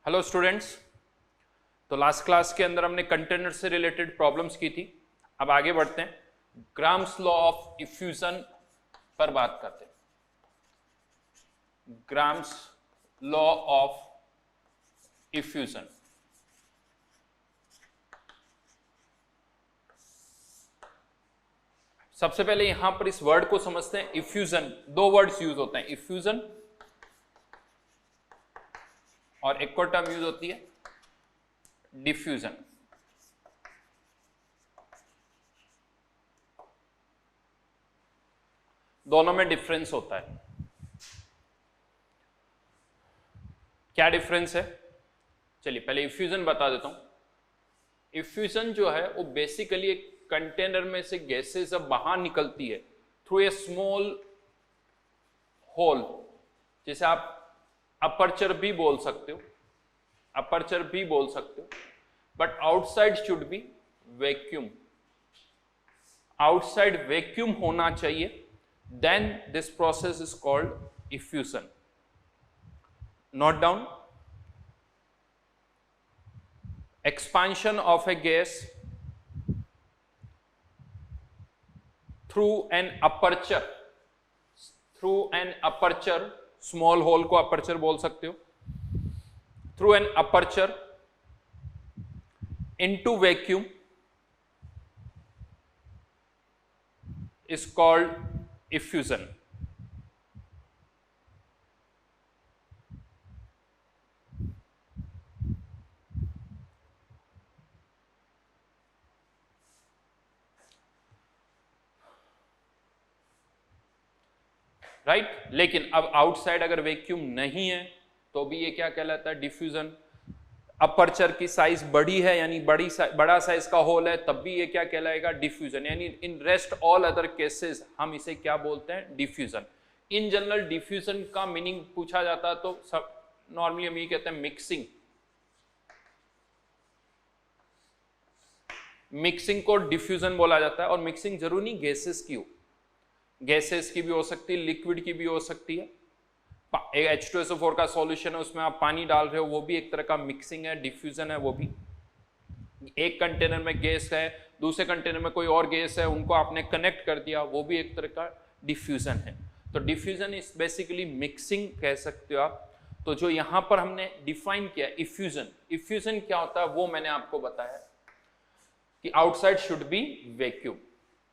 Hello students. तो last class के अंदर हमने कंटेनर से रिलेटेड प्रॉब्लम्स की थी। अब आगे बढ़ते हैं, ग्राम्स लॉ ऑफ इफ्यूजन पर बात करते हैं। Grams law of effusion. सबसे पहले यहां पर इस वर्ड को समझते हैं। इफ्यूजन, दो वर्ड्स यूज होते हैं, इफ्यूजन और एक और टर्म यूज होती है डिफ्यूजन। दोनों में डिफरेंस होता है। क्या डिफरेंस है? चलिए पहले इफ्यूजन बता देता हूं। इफ्यूजन जो है वो बेसिकली एक कंटेनर में से गैसेस जब बाहर निकलती है थ्रू ए स्मॉल होल, जिसे आप अपर्चर भी बोल सकते हो, अपर्चर भी बोल सकते हो, but outside should be vacuum. Outside vacuum होना चाहिए, then this process is called effusion. Note down, expansion of a gas through an aperture, through an aperture, small hole को aperture बोल सकते हो, through an aperture into vacuum is called effusion. Right लेकिन अब outside अगर vacuum नहीं है तो भी ये क्या कहलाता है? डिफ्यूजन। अपर्चर की साइज बड़ी है यानी बड़ा साइज का होल है, तब भी ये क्या कहलाएगा? डिफ्यूजन। यानी in rest all other cases हम इसे क्या बोलते हैं? डिफ्यूजन। इन जनरल डिफ्यूजन का मीनिंग पूछा जाता है तो सब नॉर्मली हम ये कहते हैं मिक्सिंग। मिक्सिंग को डिफ्यूजन बोला जाता है। और मिक्सिंग जरूर नहीं गैसेस की हो, गैसेस की भी हो सकती है, लिक्विड की भी हो सकती है। H2SO4 का सॉल्यूशन है, उसमें आप पानी डाल रहे हो, वो भी एक तरह का मिक्सिंग है, डिफ्यूजन है। वो भी एक कंटेनर में गैस है, दूसरे कंटेनर में कोई और गैस है, उनको आपने कनेक्ट कर दिया, वो भी एक तरह का डिफ्यूजन है। तो डिफ्यूजन इज बेसिकली मिक्सिंग कह सकते हो आप। तो जो यहां पर हमने डिफाइन किया इफ्यूजन, इफ्यूजन क्या होता है वो मैंने आपको बताया कि आउटसाइड शुड बी वैक्यूम।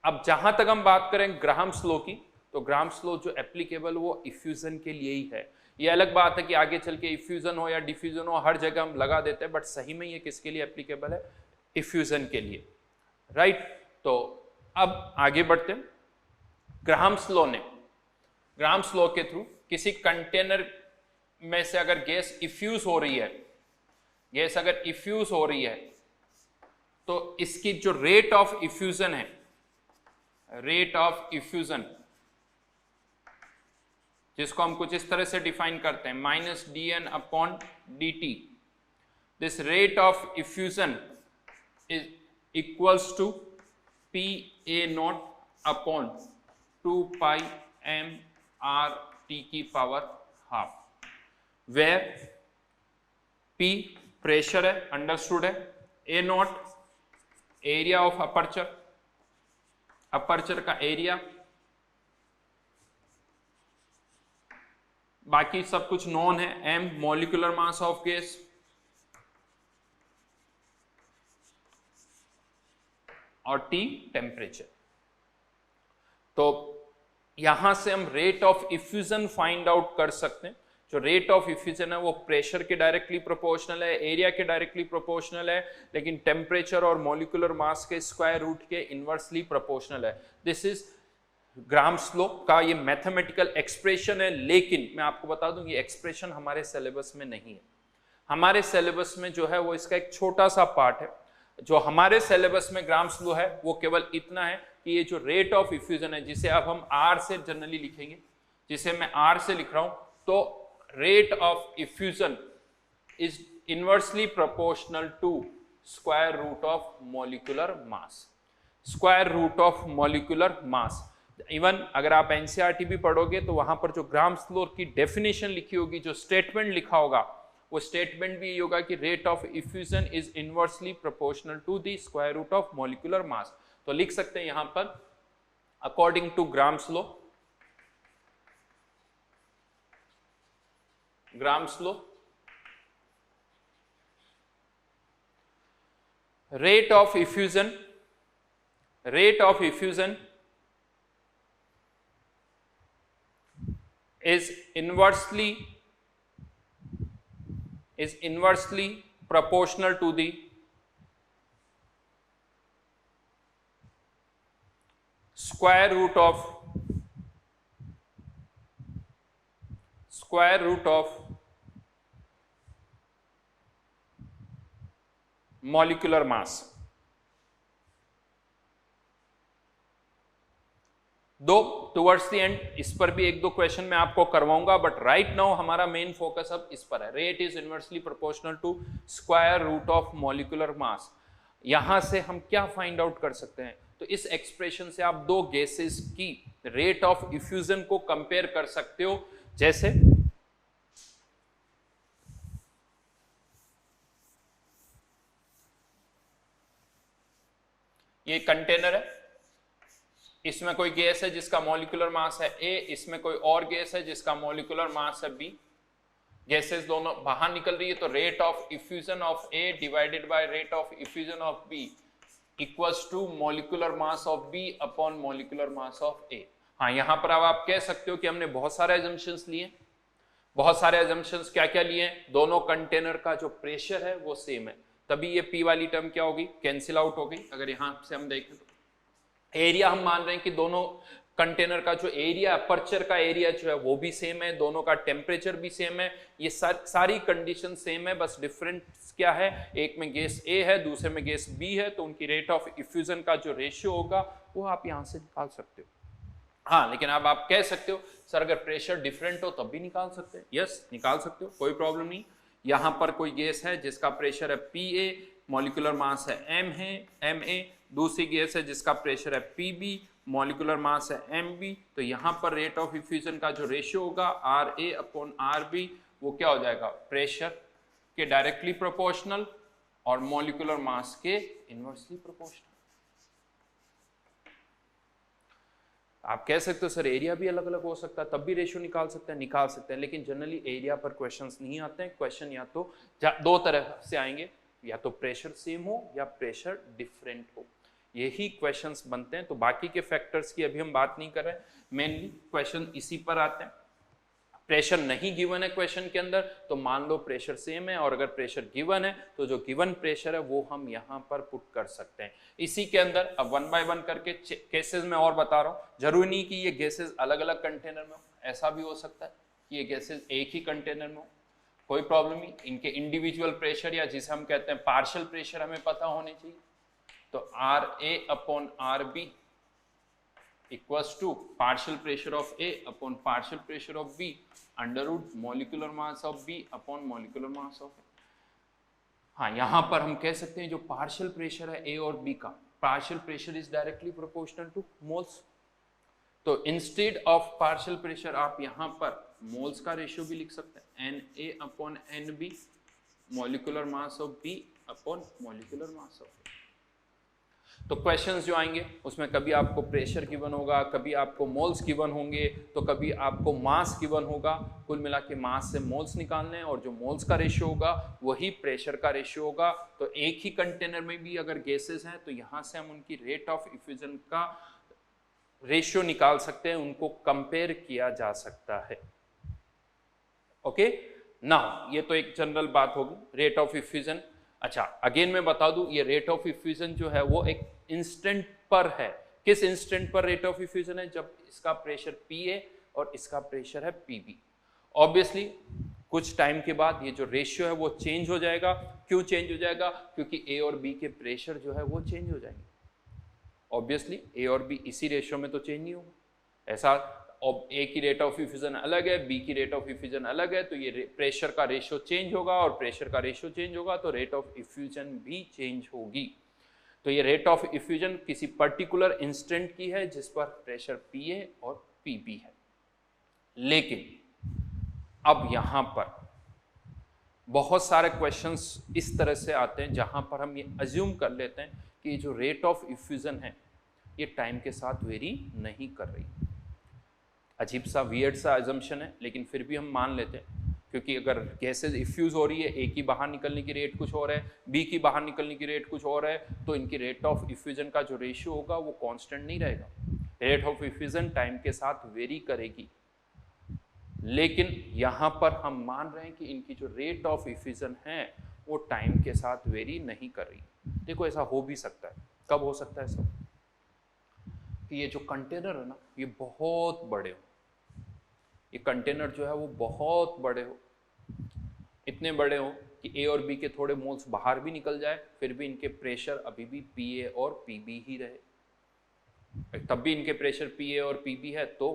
अब जहां तक हम बात करें ग्राहम्स लॉ की, तो ग्राहम्स लॉ जो एप्लीकेबल वो इफ्यूजन के लिए ही है। ये अलग बात है कि आगे चल के इफ्यूजन हो या डिफ्यूजन हो हर जगह हम लगा देते हैं, बट सही में ये किसके लिए एप्लीकेबल है? इफ्यूजन के लिए। राइट तो अब आगे बढ़ते हैं। ग्राहम्स लॉ ने, ग्राहम्स लॉ के थ्रू किसी कंटेनर में से अगर गैस इफ्यूज हो रही है, गैस अगर इफ्यूज हो रही है तो इसकी जो रेट ऑफ इफ्यूजन है, रेट ऑफ इफ्यूजन, जिसको हम कुछ इस तरह से डिफाइन करते हैं -dN/dt, this rate of effusion is equals to PA0/2πmRT⁻, where P pressure है, अंडरस्टूड है, A0 area of aperture, aperture का एरिया, बाकी सब कुछ नॉन है, m molecular mass of gas, और T टेम्परेचर। तो यहां से हम rate of effusion find out कर सकते हैं। जो रेट ऑफ इफ्यूजन है वो प्रेशर के डायरेक्टली प्रोपोर्शनल है, एरिया के डायरेक्टली प्रोपोर्शनल है, लेकिन टेम्परेचर और मॉलिक्यूलर मास के स्क्वायर रूट के इनवर्सली प्रोपोर्शनल है। दिस इज ग्राहम्स लॉ का ये मैथमेटिकल एक्सप्रेशन है। लेकिन मैं आपको बता दूं ये एक्सप्रेशन हमारे सिलेबस में नहीं है। हमारे सिलेबस में जो है वो इसका एक छोटा सा पार्ट है। जो हमारे सिलेबस में ग्राहम्स लॉ है वो केवल इतना है कि ये जो रेट ऑफ इफ्यूजन है, जिसे अब हम R से जनरली लिखेंगे, जिसे मैं R से लिख रहा हूं, तो rate of effusion is inversely proportional to square root of molecular mass, square root of molecular mass। Even अगर आप एनसीईआरटी भी पढ़ोगे तो वहां पर जो ग्राहम्स लॉ की डेफिनेशन लिखी होगी, जो स्टेटमेंट लिखा होगा, वो स्टेटमेंट भी ये होगा कि rate of effusion is inversely proportional to the square root of molecular mass. तो लिख सकते हैं यहां पर according to Graham's law rate of effusion is inversely proportional to the square root of molecular mass. दो टुवर्ड्स द एंड इस पर भी एक दो क्वेश्चन मैं आपको करवाऊंगा, बट राइट नाउ हमारा मेन फोकस अब इस पर है। Rate is inversely proportional to square root of molecular mass. यहां से हम क्या फाइंड आउट कर सकते हैं? तो इस एक्सप्रेशन से आप दो गैसेस की रेट ऑफ इफ्यूजन को कंपेयर कर सकते हो। जैसे ये कंटेनर है, इसमें कोई गैस है जिसका मॉलिक्यूलर मास है A, इसमें कोई और गैस है जिसका मॉलिक्यूलर मास है B। गैसेस दोनों बाहर निकल रही है, तो rate of effusion of A divided by rate of effusion of B equals to molecular mass of B upon molecular mass of A। हाँ, यहां पर अब आप कह सकते हो कि हमने बहुत सारे एजम्पशंस लिए। बहुत सारे एजम्पशंस क्या क्या लिए? दोनों कंटेनर का जो प्रेशर है वो सेम है, तभी ये P वाली टर्म क्या होगी? कैंसिल आउट हो गई। अगर यहां से हम देखें तो एरिया हम मान रहे हैं कि दोनों कंटेनर का जो एरिया, अपर्चर का एरिया जो है वो भी सेम है, दोनों का टेम्परेचर भी सेम है, ये सारी कंडीशन सेम है। बस डिफरेंस क्या है? एक में गैस A है, दूसरे में गैस B है, तो उनकी रेट ऑफ इफ्यूजन का जो रेशियो होगा वो आप यहां से निकाल सकते हो। हाँ, लेकिन अब आप कह सकते हो सर अगर प्रेशर डिफरेंट हो तब भी निकाल सकते हैं। यस, निकाल सकते हो, कोई प्रॉब्लम नहीं। यहां पर कोई गैस है जिसका प्रेशर है Pa, मॉलिक्यूलर मास है Ma, दूसरी गैस है जिसका प्रेशर है Pb, मॉलिक्यूलर मास है Mb। तो यहां पर रेट ऑफ इफ्यूजन का जो रेशियो होगा Ra अपॉन Rb वो क्या हो जाएगा? प्रेशर के डायरेक्टली प्रोपोर्शनल और मॉलिक्यूलर मास के इनवर्सली प्रोपोर्शनल। आप कह सकते हो सर एरिया भी अलग अलग हो सकता है, तब भी रेशियो निकाल सकते हैं, लेकिन जनरली एरिया पर क्वेश्चंस नहीं आते हैं। क्वेश्चन या तो दो तरह से आएंगे, या तो प्रेशर सेम हो या प्रेशर डिफरेंट हो, यही क्वेश्चंस बनते हैं। तो बाकी के फैक्टर्स की अभी हम बात नहीं कर रहे हैं, मेनली क्वेश्चन इसी पर आते हैं। प्रेशर नहीं गिवन है क्वेश्चन के अंदर तो मान लो प्रेशर सेम है, और अगर प्रेशर गिवन है तो जो गिवन प्रेशर है वो हम यहाँ पर पुट कर सकते हैं इसी के अंदर। अब वन बाय वन करके केसेस में और बता रहा हूँ, जरूरी नहीं कि ये गैसेस अलग अलग कंटेनर में हो, ऐसा भी हो सकता है कि ये गैसेस एक ही कंटेनर में हो, कोई प्रॉब्लम नहीं। इनके इंडिविजुअल प्रेशर या जिसे हम कहते हैं पार्शियल प्रेशर हमें पता होने चाहिए। तो RA upon RB equals to partial pressure of A upon partial pressure of B under root molecular mass of B upon molecular mass of A। हाँ, यहां पर हम कह सकते हैं जो पार्शियल प्रेशर है A और B का, partial pressure is directly proportional to moles. तो इंस्टेड ऑफ पार्शियल प्रेशर आप यहां पर मोल्स का रेशियो भी लिख सकते हैं, Na upon Nb molecular mass of B upon molecular mass of A। तो क्वेश्चंस जो आएंगे उसमें कभी आपको प्रेशर गिवन होगा, कभी आपको मोल्स गिवन होंगे, तो कभी आपको मास गिवन होगा। कुल मिला के मास से मोल्स निकालने हैं, और जो मोल्स का रेशियो होगा वही प्रेशर का रेशियो होगा। तो एक ही कंटेनर में भी अगर गैसेस हैं तो यहाँ से हम उनकी रेट ऑफ इफ्यूजन का रेशियो निकाल सकते हैं, उनको कंपेयर किया जा सकता है। ओके ना, ये तो एक जनरल बात होगी रेट ऑफ इफ्यूजन। अच्छा, अगेन मैं बता दूं ये रेट ऑफ इफ्यूजन जो है वो एक इंस्टेंट पर है। किस इंस्टेंट पर रेट ऑफ इफ्यूजन है? जब इसका प्रेशर Pa और इसका प्रेशर है Pb। ऑब्वियसली कुछ टाइम के बाद ये जो रेशियो है वो चेंज हो जाएगा। क्यों चेंज हो जाएगा? क्योंकि A और B के प्रेशर जो है वो चेंज हो जाएंगे। ऑब्वियसली A और B इसी रेशियो में तो चेंज नहीं होगा। ऐसा A की रेट ऑफ इफ्यूजन अलग है, B की रेट ऑफ इफ्यूजन अलग है, तो ये प्रेशर का रेशियो चेंज होगा, और प्रेशर का रेशियो चेंज होगा तो रेट ऑफ इफ्यूजन भी चेंज होगी। तो ये रेट ऑफ इफ्यूजन किसी पर्टिकुलर इंस्टेंट की है जिस पर प्रेशर Pa और Pb है। लेकिन अब यहां पर बहुत सारे क्वेश्चंस इस तरह से आते हैं जहां पर हम ये अज्यूम कर लेते हैं कि ये जो रेट ऑफ इफ्यूजन है ये टाइम के साथ वेरी नहीं कर रही। अजीब सा वियर्ड सा अजम्पशन है, लेकिन फिर भी हम मान लेते हैं, क्योंकि अगर गैसेज इफ्यूज हो रही है, ए की बाहर निकलने की रेट कुछ और है, बी की बाहर निकलने की रेट कुछ और है, तो इनकी रेट ऑफ इफ्यूजन का जो रेशियो होगा वो कांस्टेंट नहीं रहेगा। रेट ऑफ इफ्यूजन टाइम के साथ वेरी करेगी, लेकिन यहां पर हम मान रहे हैं कि इनकी जो रेट ऑफ इफ्यूजन है वो टाइम के साथ वेरी नहीं कर रही। देखो ऐसा हो भी सकता है, कब हो सकता है सब, कि ये जो कंटेनर है ना ये बहुत बड़े हो, ये कंटेनर जो है वो बहुत बड़े हो, इतने बड़े हो कि ए और बी के थोड़े मोल्स बाहर भी निकल जाए, फिर भी इनके प्रेशर अभी भी पीए और पीबी ही रहे। तब भी इनके प्रेशर पीए और पीबी है तो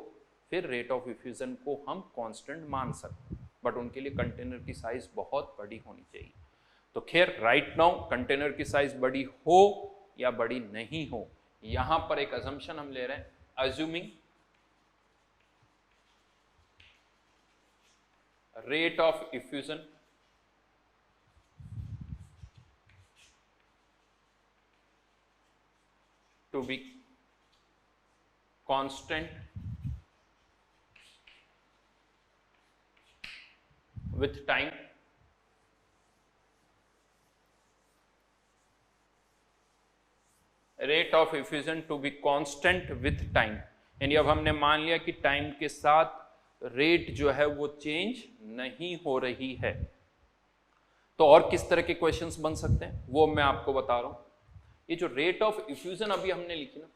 फिर रेट ऑफ इफ्यूजन को हम कांस्टेंट मान सकते हैं, बट उनके लिए कंटेनर की साइज बहुत बड़ी होनी चाहिए। तो खैर राइट नाउ कंटेनर की साइज बड़ी हो या बड़ी नहीं हो, यहां पर एक अजम्पशन हम ले रहे हैं, assuming rate of effusion to be constant with time, rate of effusion to be constant with time, यानी अब हमने मान लिया कि टाइम के साथ रेट जो है वो चेंज नहीं हो रही है। तो और किस तरह के क्वेश्चंस बन सकते हैं वो मैं आपको बता रहा हूं। ये जो रेट ऑफ इफ्यूजन अभी हमने लिखी ना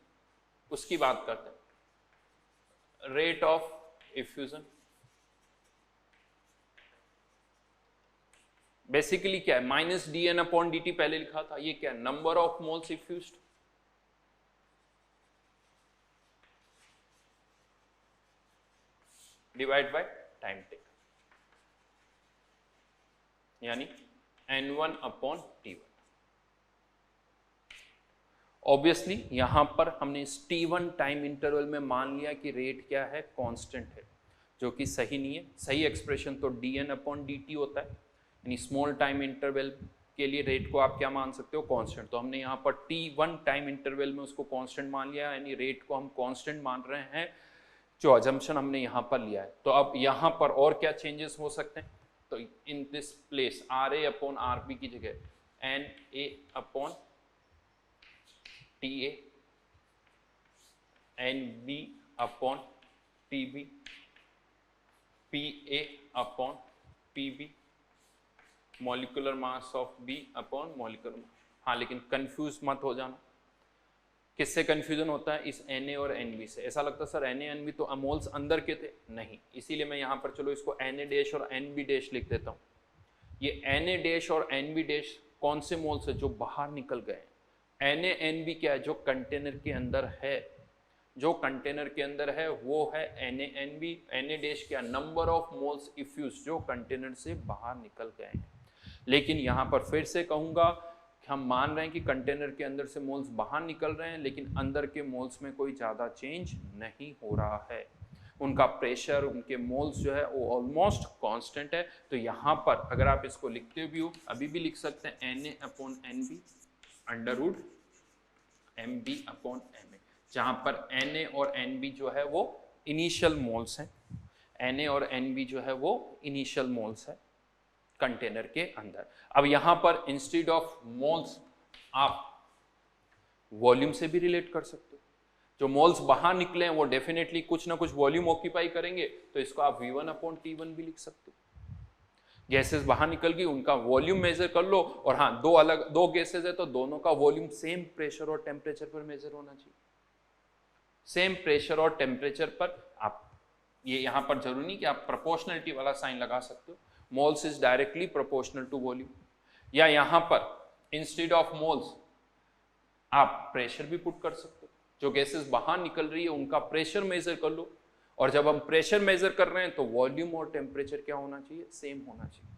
उसकी बात करते हैं। रेट ऑफ इफ्यूजन बेसिकली क्या है, minus D N upon D T पहले लिखा था, ये क्या है, number of moles effused divide by time taken, यानी n1 अपॉन t1। ऑब्वियसली यहां पर हमने इस t1 टाइम इंटरवल में मान लिया कि रेट क्या है, कांस्टेंट है, जो कि सही नहीं है। सही एक्सप्रेशन तो dn अपॉन dt होता है, यानी स्मॉल टाइम इंटरवल के लिए रेट को आप क्या मान सकते हो, कांस्टेंट। तो हमने यहाँ पर t1 टाइम इंटरवल में उसको कांस्टेंट मान लिया, यानी रेट को हम कांस्टेंट मान रहे हैं, जो अजम्पशन हमने यहाँ पर लिया है। तो अब यहाँ पर और क्या चेंजेस हो सकते हैं, तो in this place R A upon R B की जगह N A upon T A, N B upon T B, P A upon P B, molecular mass of B upon molecular mass. हाँ लेकिन confuse मत हो जाना, किससे confusion होता है, इस Na और Nb से। ऐसा लगता है सर Na Nb तो अमोल्स अंदर के थे, नहीं, इसीलिए मैं यहाँ पर चलो इसको Na डैश और Nb डैश लिख देता हूँ। ये Na डैश और Nb डैश कौन से मोल्स है, जो बाहर निकल गए। Na Nb क्या है, जो कंटेनर के अंदर है, जो कंटेनर के अंदर है वो है Na Nb। Na डैश क्या, नंबर ऑफ मोल्स इफ्यूज जो कंटेनर से बाहर निकल गए हैं। लेकिन यहाँ पर फिर से कहूँगा, हम मान रहे हैं कि कंटेनर के अंदर से मोल्स बाहर निकल रहे हैं, लेकिन अंदर के मोल्स में कोई ज़्यादा चेंज नहीं हो रहा है, उनका प्रेशर, उनके मोल्स जो है वो ऑलमोस्ट कांस्टेंट है। तो यहाँ पर अगर आप इसको लिखते भी हो, अभी भी लिख सकते हैं Na upon Nb under root Mb upon Ma, जहाँ पर Na और Nb जो है वो इनिशियल मोल्स हैं, Na और Nb जो है वो इनिशियल मोल्स है कंटेनर के अंदर। अब यहां पर इंस्टेड ऑफ मोल्स आप वॉल्यूम से भी रिलेट कर सकते हो, जो मोल्स बाहर निकले हैं वो डेफिनेटली कुछ ना कुछ वॉल्यूम ऑक्यूपाई करेंगे, तो इसको आप V1 अपॉन T1 भी लिख सकते हो। गैसेस बाहर निकल गई, उनका वॉल्यूम मेजर कर लो, और हाँ दो गैसेस है तो दोनों का वॉल्यूम सेम प्रेशर और टेम्परेचर पर मेजर होना चाहिए, सेम प्रेशर और टेम्परेचर पर। आप ये यहां पर जरूरी नहीं कि आप प्रोपोर्शनलिटी वाला साइन लगा सकते हो, moles is directly proportional to volume, या यहां पर इंस्टेड ऑफ मोल्स आप प्रेशर भी पुट कर सकते हो, जो गैसेस बाहर निकल रही है उनका प्रेशर मेजर कर लो, और जब हम प्रेशर मेजर कर रहे हैं तो वॉल्यूम और टेम्परेचर क्या होना चाहिए, सेम होना चाहिए।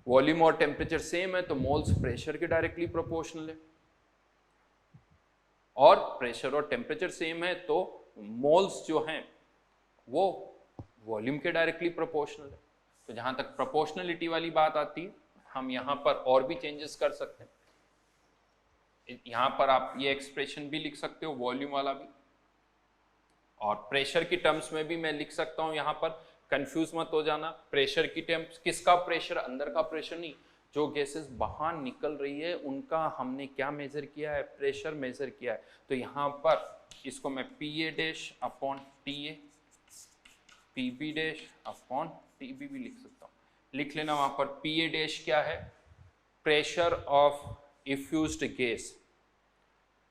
वॉल्यूम और टेम्परेचर सेम है तो मोल्स प्रेशर के डायरेक्टली प्रोपोर्शनल है, और प्रेशर और टेम्परेचर सेम है तो मोल्स जो हैं वो वॉल्यूम के डायरेक्टली प्रोपोर्शनल है। तो जहां तक प्रोपोर्शनलिटी वाली बात आती है, हम यहां पर और भी चेंजेस कर सकते हैं। यहां पर आप ये एक्सप्रेशन भी लिख सकते हो, वॉल्यूम वाला भी, और प्रेशर की टर्म्स में भी मैं लिख सकता हूं। यहां पर कंफ्यूज मत हो जाना, प्रेशर की टर्म्स, किसका प्रेशर, अंदर का प्रेशर नहीं, जो गैसेस बाहर निकल रही है उनका हमने क्या मेजर किया है, प्रेशर मेजर किया है। तो यहां पर इसको मैं PA dash upon TA, PB dash upon TB भी लिख सकता हूं। लिख लेना वहां पर PA डैश क्या है, pressure of effused gas,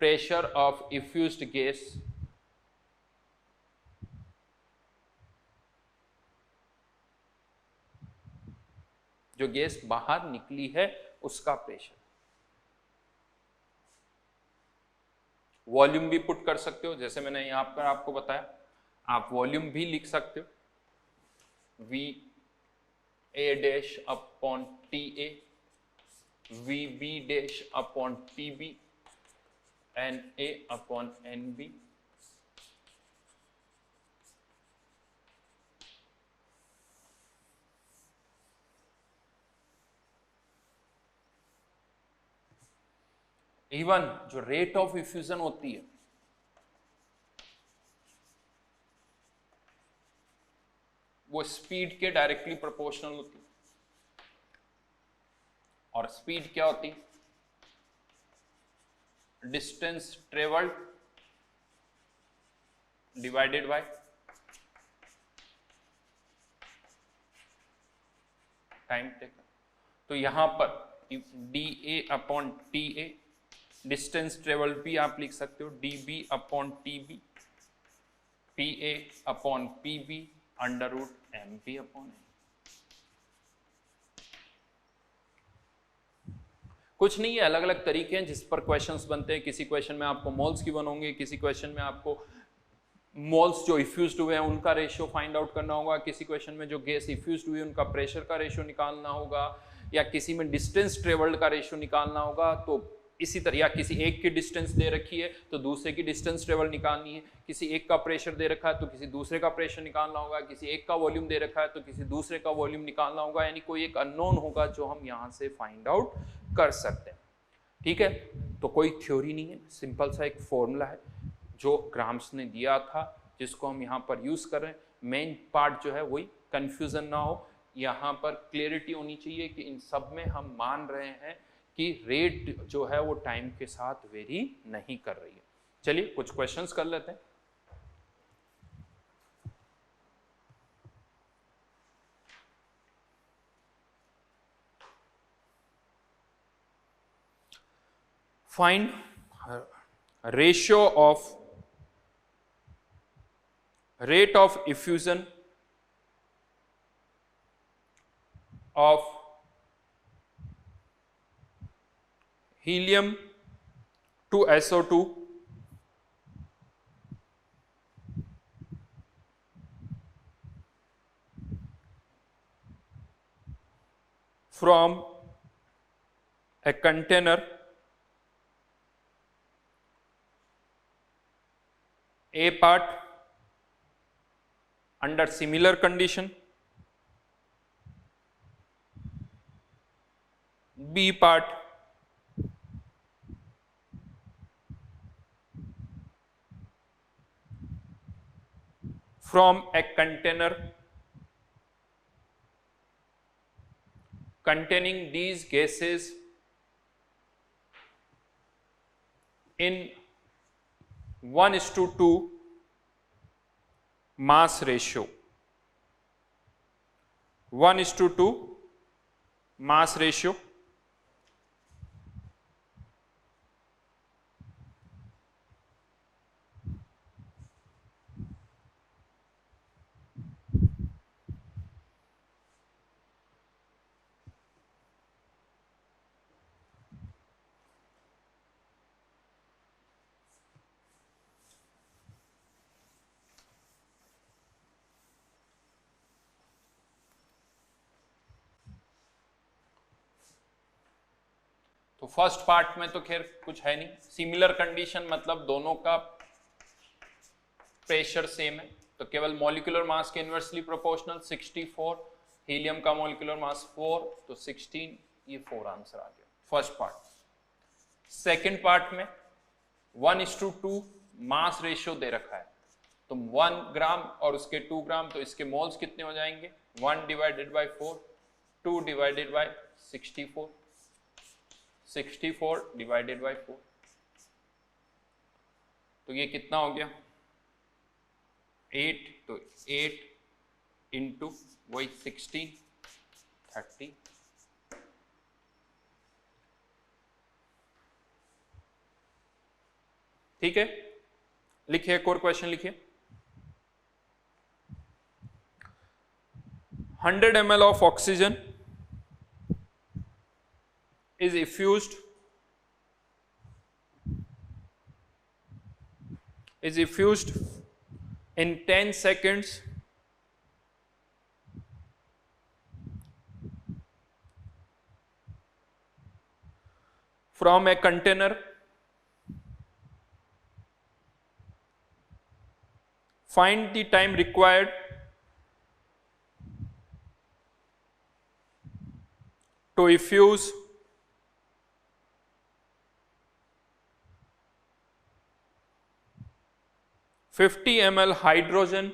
pressure of effused gas जो गैस बाहर निकली है उसका प्रेशर। वॉल्यूम भी पुट कर सकते हो, जैसे मैंने यहां पर आपको बताया, आप वॉल्यूम भी लिख सकते हो, VA dash upon TA, VB dash upon TB, NA upon NB। Even जो रेट ऑफ इफ्यूजन होती है वो स्पीड के डायरेक्टली प्रोपोर्शनल होती है। और स्पीड क्या होती है, distance travelled divided by time taken. तो यहां पर DA upon TA, distance travelled भी आप लिख सकते हो, DB upon TB, PA upon PB under root MP upon N। कुछ नहीं है, अलग अलग तरीके हैं जिस पर क्वेश्चंस बनते हैं। किसी क्वेश्चन में आपको मोल्स की बनोगे, किसी क्वेश्चन में आपको मोल्स जो इफ्यूज्ड हुए हैं उनका रेशियो फाइंड आउट करना होगा, किसी क्वेश्चन में जो गैस इफ्यूज्ड हुई है उनका प्रेशर का रेशियो निकालना होगा, या किसी में डिस्टेंस ट्रेवल्ड का रेशियो निकालना होगा। तो इसी तरह, या किसी एक की डिस्टेंस दे रखी है तो दूसरे की डिस्टेंस ट्रेवल निकालनी है, किसी एक का प्रेशर दे रखा है तो किसी दूसरे का प्रेशर निकालना होगा, किसी एक का वॉल्यूम दे रखा है तो किसी दूसरे का वॉल्यूम निकालना होगा। यानी कोई एक अननोन होगा जो हम यहां से फाइंड आउट कर सकते हैं। ठीक है, तो कोई थ्योरी नहीं है, सिंपल सा एक फॉर्मूला है जो ग्राम्स ने दिया था जिसको हम यहाँ पर यूज कर रहे हैं। मेन पार्ट जो है वही, कंफ्यूजन ना हो, यहाँ पर क्लियरिटी होनी चाहिए कि इन सब में हम मान रहे हैं कि रेट जो है वो टाइम के साथ वेरी नहीं कर रही है। चलिए कुछ क्वेश्चंस कर लेते हैं। Find ratio of rate of effusion of helium to SO2 from a container A part under similar condition, B part from a container containing these gases in 1:2 mass ratio, 1:2 mass ratio, तो first part में तो खैर कुछ है नहीं, similar condition मतलब दोनों का प्रेशर सेम है, तो केवल मॉलिक्यूलर मास के इनवर्सली प्रोपोर्शनल 64 हीलियम का मॉलिक्यूलर मास 4, तो 16, ये 4 आंसर आ गया फर्स्ट पार्ट। सेकेंड पार्ट में 1:2 मास रेशियो दे रखा है, तो 1 ग्राम और उसके 2 ग्राम, तो इसके मोल्स कितने हो जाएंगे 1 divided by 4, 2 divided by 64, 64 divided by 4, तो ये कितना हो गया 8, तो 8 इंटू वही 16, 30। ठीक है, लिखिए एक और क्वेश्चन लिखिए। 100 ml of oxygen is effused in 10 seconds from a container. Find the time required to effuse 50 ml hydrogen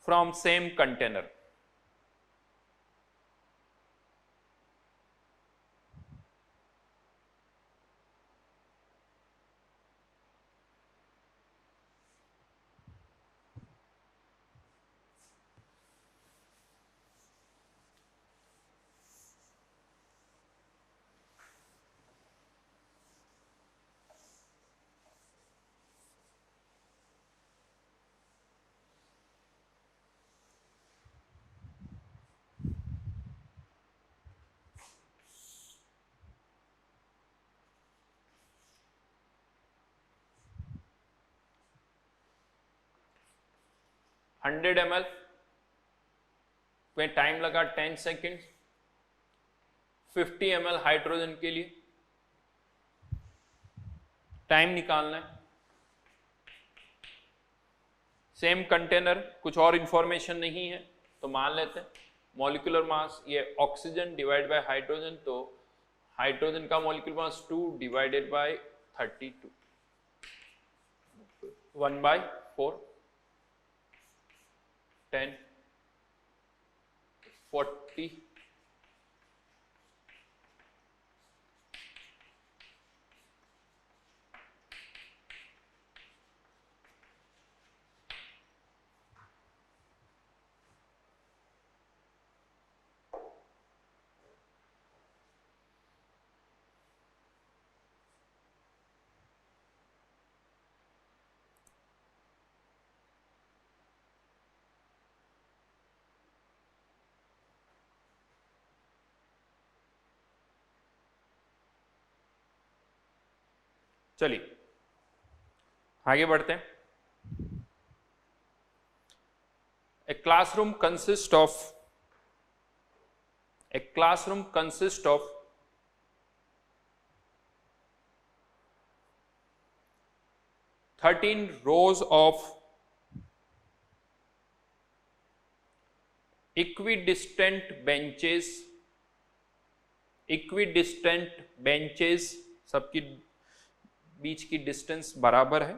from same container. Hundred ml में टाइम लगा 10 सेकेंड। 50 ml हाइड्रोजन के लिए टाइम निकालना है। सेम कंटेनर, कुछ और information नहीं है तो मान लेते हैं मॉलिक्यूलर मास ये ऑक्सीजन डिवाइड बाय हाइड्रोजन, तो हाइड्रोजन का मॉलिक्यूलर मास 2 डिवाइडेड बाय 32, 1/4, 10, 40, चलिए आगे बढ़ते हैं। A classroom consists of 13 rows of equidistant benches, सबकी बीच की डिस्टेंस बराबर है।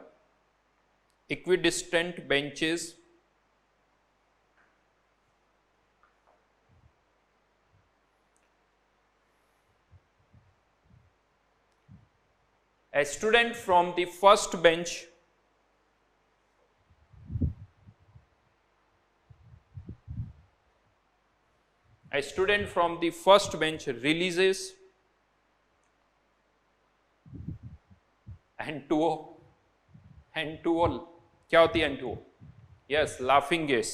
equidistant benches a student from the first bench releases N2O क्या होती है N2O? Yes, laughing gas.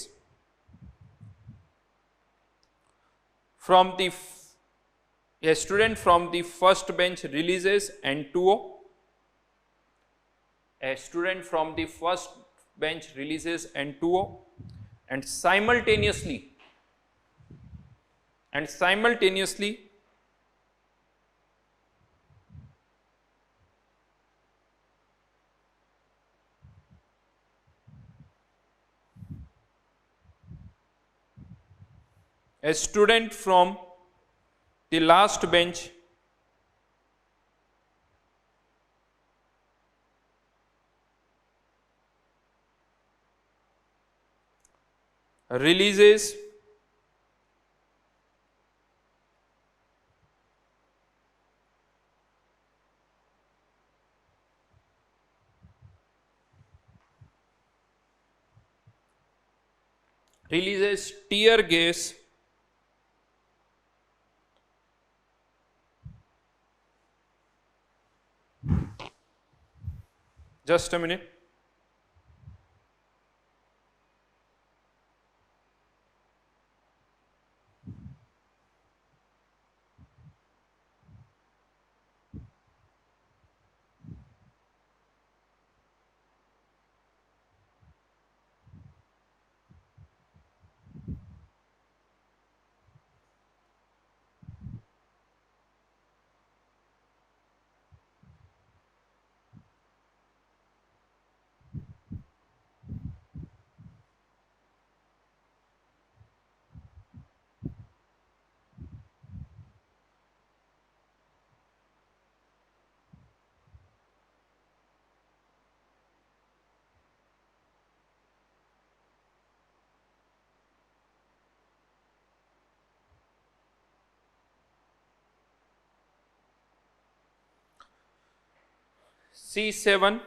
A student from the first bench releases N2O. A student from the first bench releases N2O and simultaneously A student from the last bench releases tear gas just a minute. C7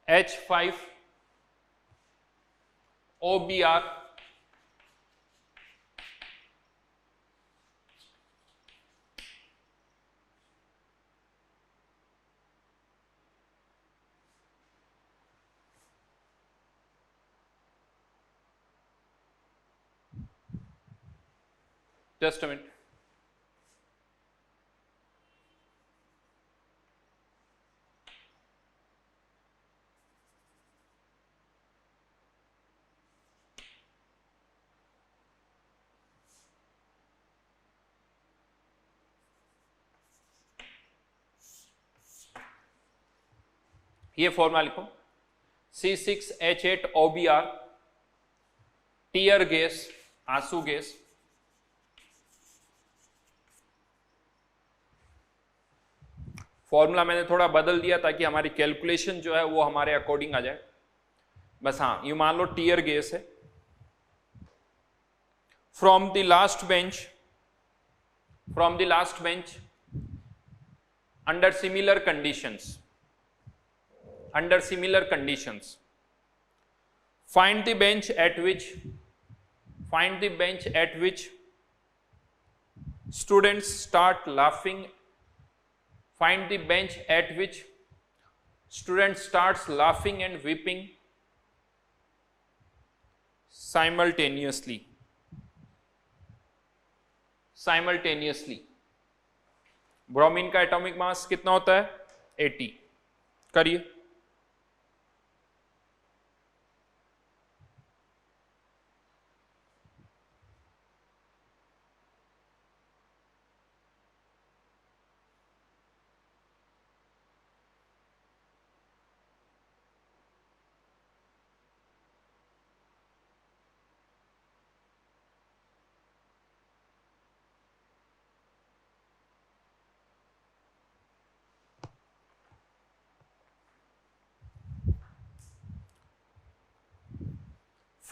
H5 OBr just a minute. ये formula लिखो C6H8OBr tear gas आंसू gas formula मैंने थोड़ा बदल दिया ताकि हमारी calculation जो है वो हमारे अकॉर्डिंग आ जाए बस। हाँ ये मान लो टीयर गैस है from the last bench under similar conditions find the bench at which students start laughing and weeping simultaneously. Bromine का एटॉमिक मास कितना होता है 80। करिए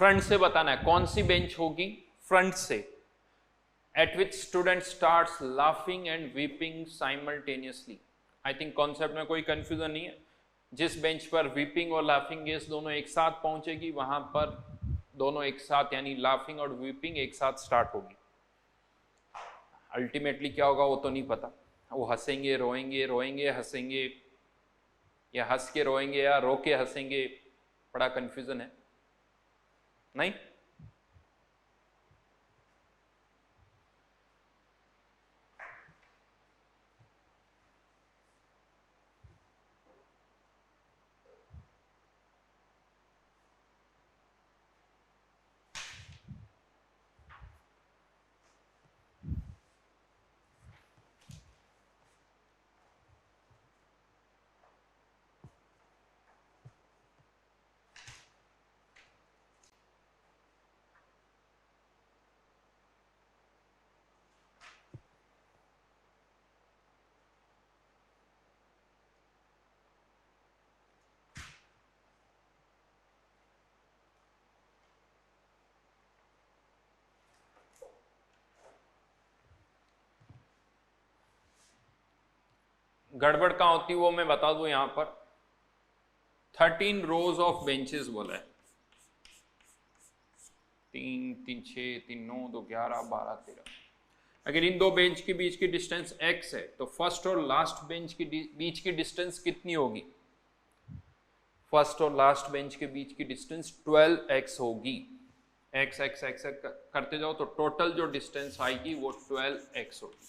फ्रंट से बताना है कौन सी बेंच होगी फ्रंट से eight which student starts laughing and weeping simultaneously. I think concept में कोई कंफ्यूजन नहीं है। जिस बेंच पर वीपिंग और लाफिंग गैस दोनों एक साथ पहुंचेगी वहां पर दोनों एक साथ यानी लाफिंग और वीपिंग एक साथ स्टार्ट होगी। अल्टीमेटली क्या होगा वो तो नहीं पता, वो हंसेंगे रोएंगे हंसेंगे या हंस के रोएंगे या रो के हंसेंगे, बड़ा कंफ्यूजन है नहीं। गड़बड़ कहाँ होती है वो मैं बता दूं। यहां पर 13 रोज ऑफ बेंचेस बोला है, 3 3 6 3 9 2 11 12 13। अगर इन दो बेंच के बीच की डिस्टेंस x है तो फर्स्ट और लास्ट बेंच के बीच की डिस्टेंस कितनी होगी? फर्स्ट और लास्ट बेंच के बीच की डिस्टेंस 12x होगी। x x x करते जाओ तो टोटल जो डिस्टेंस आएगी वो 12x होगी।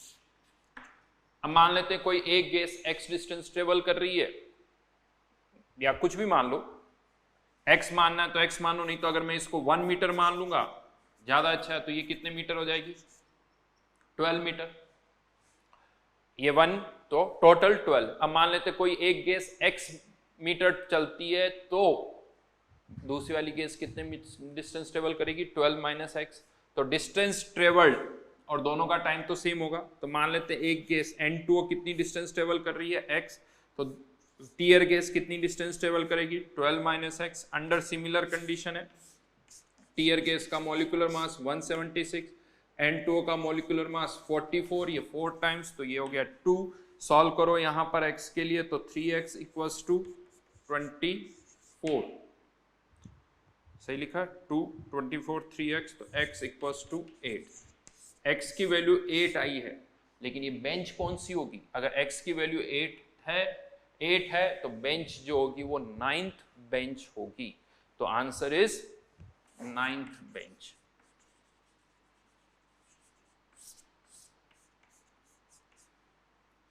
अब मान लेते हैं कोई एक गैस x डिस्टेंस ट्रेवल कर रही है, या कुछ भी मान लो, x मानना है तो x मानो, नहीं तो अगर मैं इसको 1 मीटर मान लूंगा ज्यादा अच्छा है, तो ये कितने मीटर हो जाएगी? 12 मीटर। ये 1 तो टोटल 12। अब मान लेते कोई एक गैस x मीटर चलती है तो दूसरी वाली गैस कितने डिस्टेंस ट्रेवल करेगी? 12 माइनस एक्स। तो डिस्टेंस ट्रेवल्ड और दोनों का टाइम तो सेम होगा। तो मान लेते हैं एक गैस N2 कितनी डिस्टेंस ट्रेवल कर रही है? x। तो टीयर गैस कितनी डिस्टेंस ट्रेवल करेगी? 12 minus x. Under similar condition है, टीयर गैस का मॉलिक्यूलर मास 176, N2 का मॉलिक्यूलर मास 44, ये 4 टाइम्स, तो ये हो गया 2। सॉल्व करो यहां पर x के लिए तो 3x इक्वल्स टू 24, सही लिखा 2 24 3x, तो x इक्वल्स टू 8। x की वैल्यू 8 आई है, लेकिन ये बेंच कौन सी होगी? अगर x की वैल्यू 8 है तो बेंच जो होगी वो 9th बेंच होगी। तो आंसर इज 9th बेंच।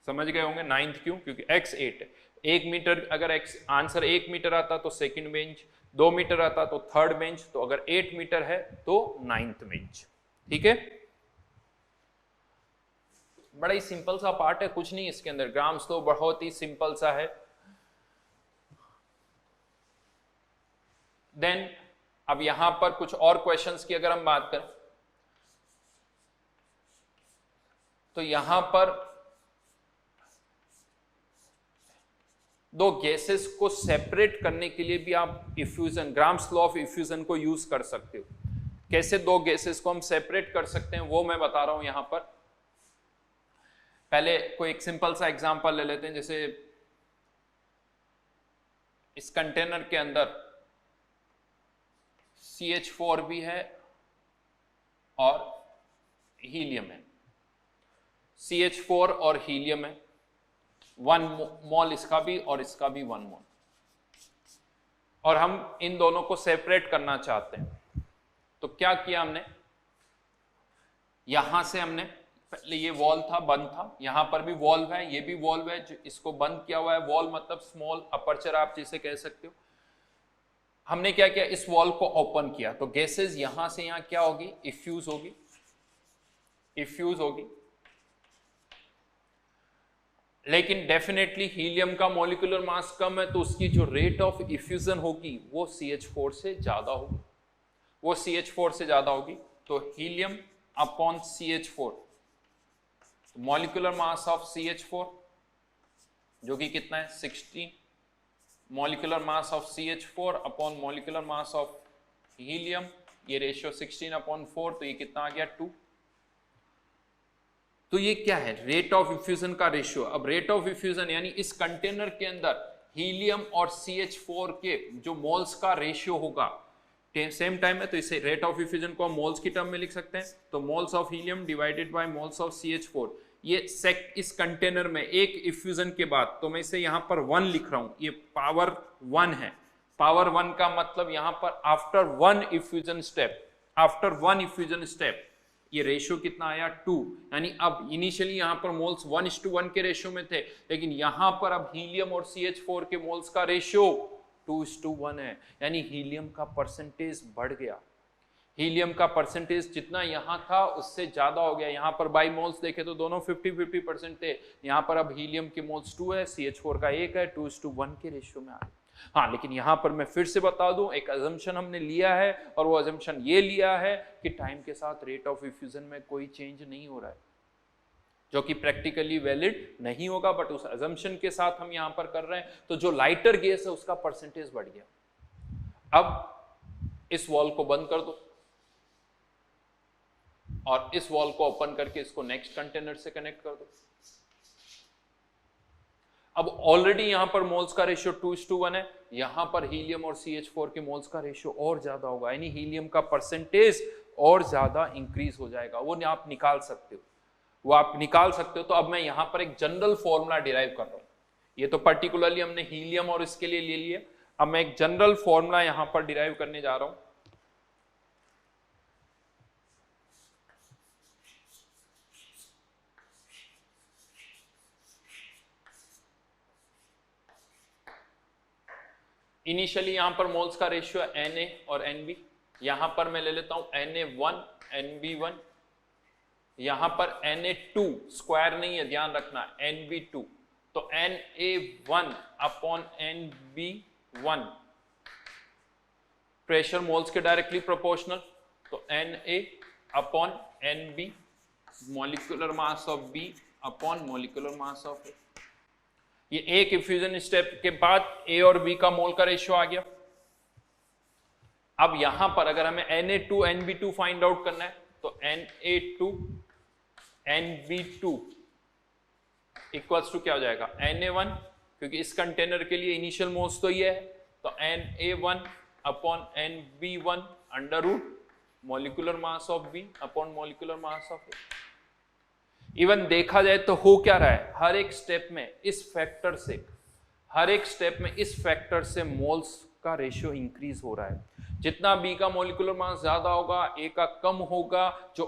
समझ गए होंगे 9th क्यों? क्योंकि x 8 है। 1 मीटर अगर x आंसर 1 मीटर आता तो सेकंड बेंच, 2 मीटर आता तो थर्ड बेंच, तो अगर 8 मीटर है तो 9th बेंच। ठीक है, बड़ा ही सिंपल सा पार्ट है, कुछ नहीं इसके अंदर। ग्राम्स तो बहुत ही सिंपल सा है। देन अब यहां पर कुछ और क्वेश्चंस की अगर हम बात करें तो यहां पर दो गैसेस को सेपरेट करने के लिए भी आप effusion, grams law of effusion को यूज कर सकते हो। कैसे दो गैसेस को हम सेपरेट कर सकते हैं वो मैं बता रहा हूं यहां पर। पहले कोई एक सिंपल सा एग्जांपल ले लेते हैं। जैसे इस कंटेनर के अंदर CH4 भी है और हीलियम है। CH4 और हीलियम है, 1 मोल इसका भी और इसका भी 1 मोल, और हम इन दोनों को सेपरेट करना चाहते हैं। तो क्या किया हमने, यहां से हमने पहले ये वॉल था, बंद था, यहां पर भी वॉल्व है, ये भी वॉल्व है, जो इसको बंद किया हुआ है। वॉल मतलब स्मॉल अपर्चर आप जिसे कह सकते हो। हमने क्या किया, इस वॉल को ओपन किया तो गैसेस यहां से यहां क्या होगी? इफ्यूज होगी, इफ्यूज होगी। लेकिन डेफिनेटली हीलियम का मॉलिक्यूलर मास कम है तो उसकी जो रेट ऑफ इफ्यूजन होगी वो CH4 से ज्यादा होगी, वो CH4 से ज्यादा होगी। तो helium upon CH4, molecular mass of CH4 जो कि कितना है 16, molecular mass of CH4 upon molecular mass of helium, ये रेशियो 16 अपॉन 4, तो ये कितना आ गया 2। तो ये क्या है? रेट ऑफ इफ्यूजन का रेशियो। अब रेट ऑफ इफ्यूजन यानी इस कंटेनर के अंदर हीलियम और CH4 के जो मोल्स का रेशियो होगा सेम टाइम में, तो इसे रेट ऑफ इफ्यूजन को हम मोल्स की टर्म में लिख सकते हैं। तो moles of helium divided by moles of CH4, ये इस कंटेनर में एक इफ्यूजन के बाद, तो मैं इसे यहां पर 1 लिख रहा हूं, ये पावर 1 है। पावर 1 का मतलब यहां पर after 1 effusion step, after 1 effusion step ये रेशियो कितना आया 2। यानी अब इनिशियली यहां पर मोल्स 1:1 के रेशियो में थे, लेकिन यहां पर अब हीलियम और CH4 के मोल्स का रेशियो 2:1 है। यानी हीलियम का परसेंटेज बढ़ गया। हीलियम का परसेंटेज जितना यहां था उससे ज्यादा हो गया। यहां पर बाई मोल्स देखे तो दोनों 50-50% थे, यहां पर अब हीलियम के मोल्स 2 है, CH4 का 1 है, 2:1 के रेशियो में आ गया। हाँ, लेकिन यहां पर मैं फिर से बता दूं, एक अजम्पशन हमने लिया है और वो अजम्पशन ये लिया है कि टाइम के साथ रेट ऑफ इफ्यूजन में कोई चेंज नहीं हो रहा है, जो कि प्रैक्टिकली वैलिड नहीं होगा, बट उस अजम्पशन के साथ हम यहां पर कर रहे हैं। तो जो लाइटर गैस है उसका परसेंटेज बढ़ गया। अब इस वॉल को बंद कर दो और इस वॉल को ओपन करके इसको नेक्स्ट कंटेनर से कनेक्ट कर दो। अब ऑलरेडी यहां पर मोल्स का रेशियो 2:1 है, यहां पर हीलियम और CH4 के मोल्स का रेशियो और ज्यादा होगा, यानी हीलियम का परसेंटेज और ज्यादा इंक्रीज हो जाएगा। वो आप निकाल सकते हो, वो आप निकाल सकते हो। तो अब मैं यहां पर एक जनरल फॉर्मूला डिराइव कर रहा हूं। ये तो पर्टिकुलरली हमने हीलियम और इसके लिए ले लिया, अब मैं एक जनरल फॉर्मूला यहां पर डिराइव करने जा रहा हूं। इनिशियली यहां पर मोल्स का रेशियो है Na और Nb, यहां पर मैं ले लेता हूं Na1 Nb1, यहां पर Na2 स्क्वायर नहीं है, ध्यान रखना, Nb2, तो Na1 upon Nb1 pressure moles के डायरेक्टली प्रोपोर्शनल, तो Na upon Nb molecular mass of B upon molecular mass of A। ये एक इफ्यूजन स्टेप के बाद A और B का मोल का रेशियो आ गया। अब यहां पर अगर हमें Na2 Nb2 फाइंड आउट करना है तो Na2 Nb2 इक्वल्स टू क्या हो जाएगा, Na1, क्योंकि इस कंटेनर के लिए इनिशियल मोल्स तो ये है, तो Na1 upon Nb1 under root molecular mass of B upon molecular mass of A। Even देखा जाए तो हो क्या रहा है, हर एक स्टेप में इस फैक्टर से, हर एक स्टेप में इस फैक्टर से मोल्स का रेशियो इंक्रीज हो रहा है। जितना B का मॉलिक्यूलर मास ज्यादा होगा, A का कम होगा, जो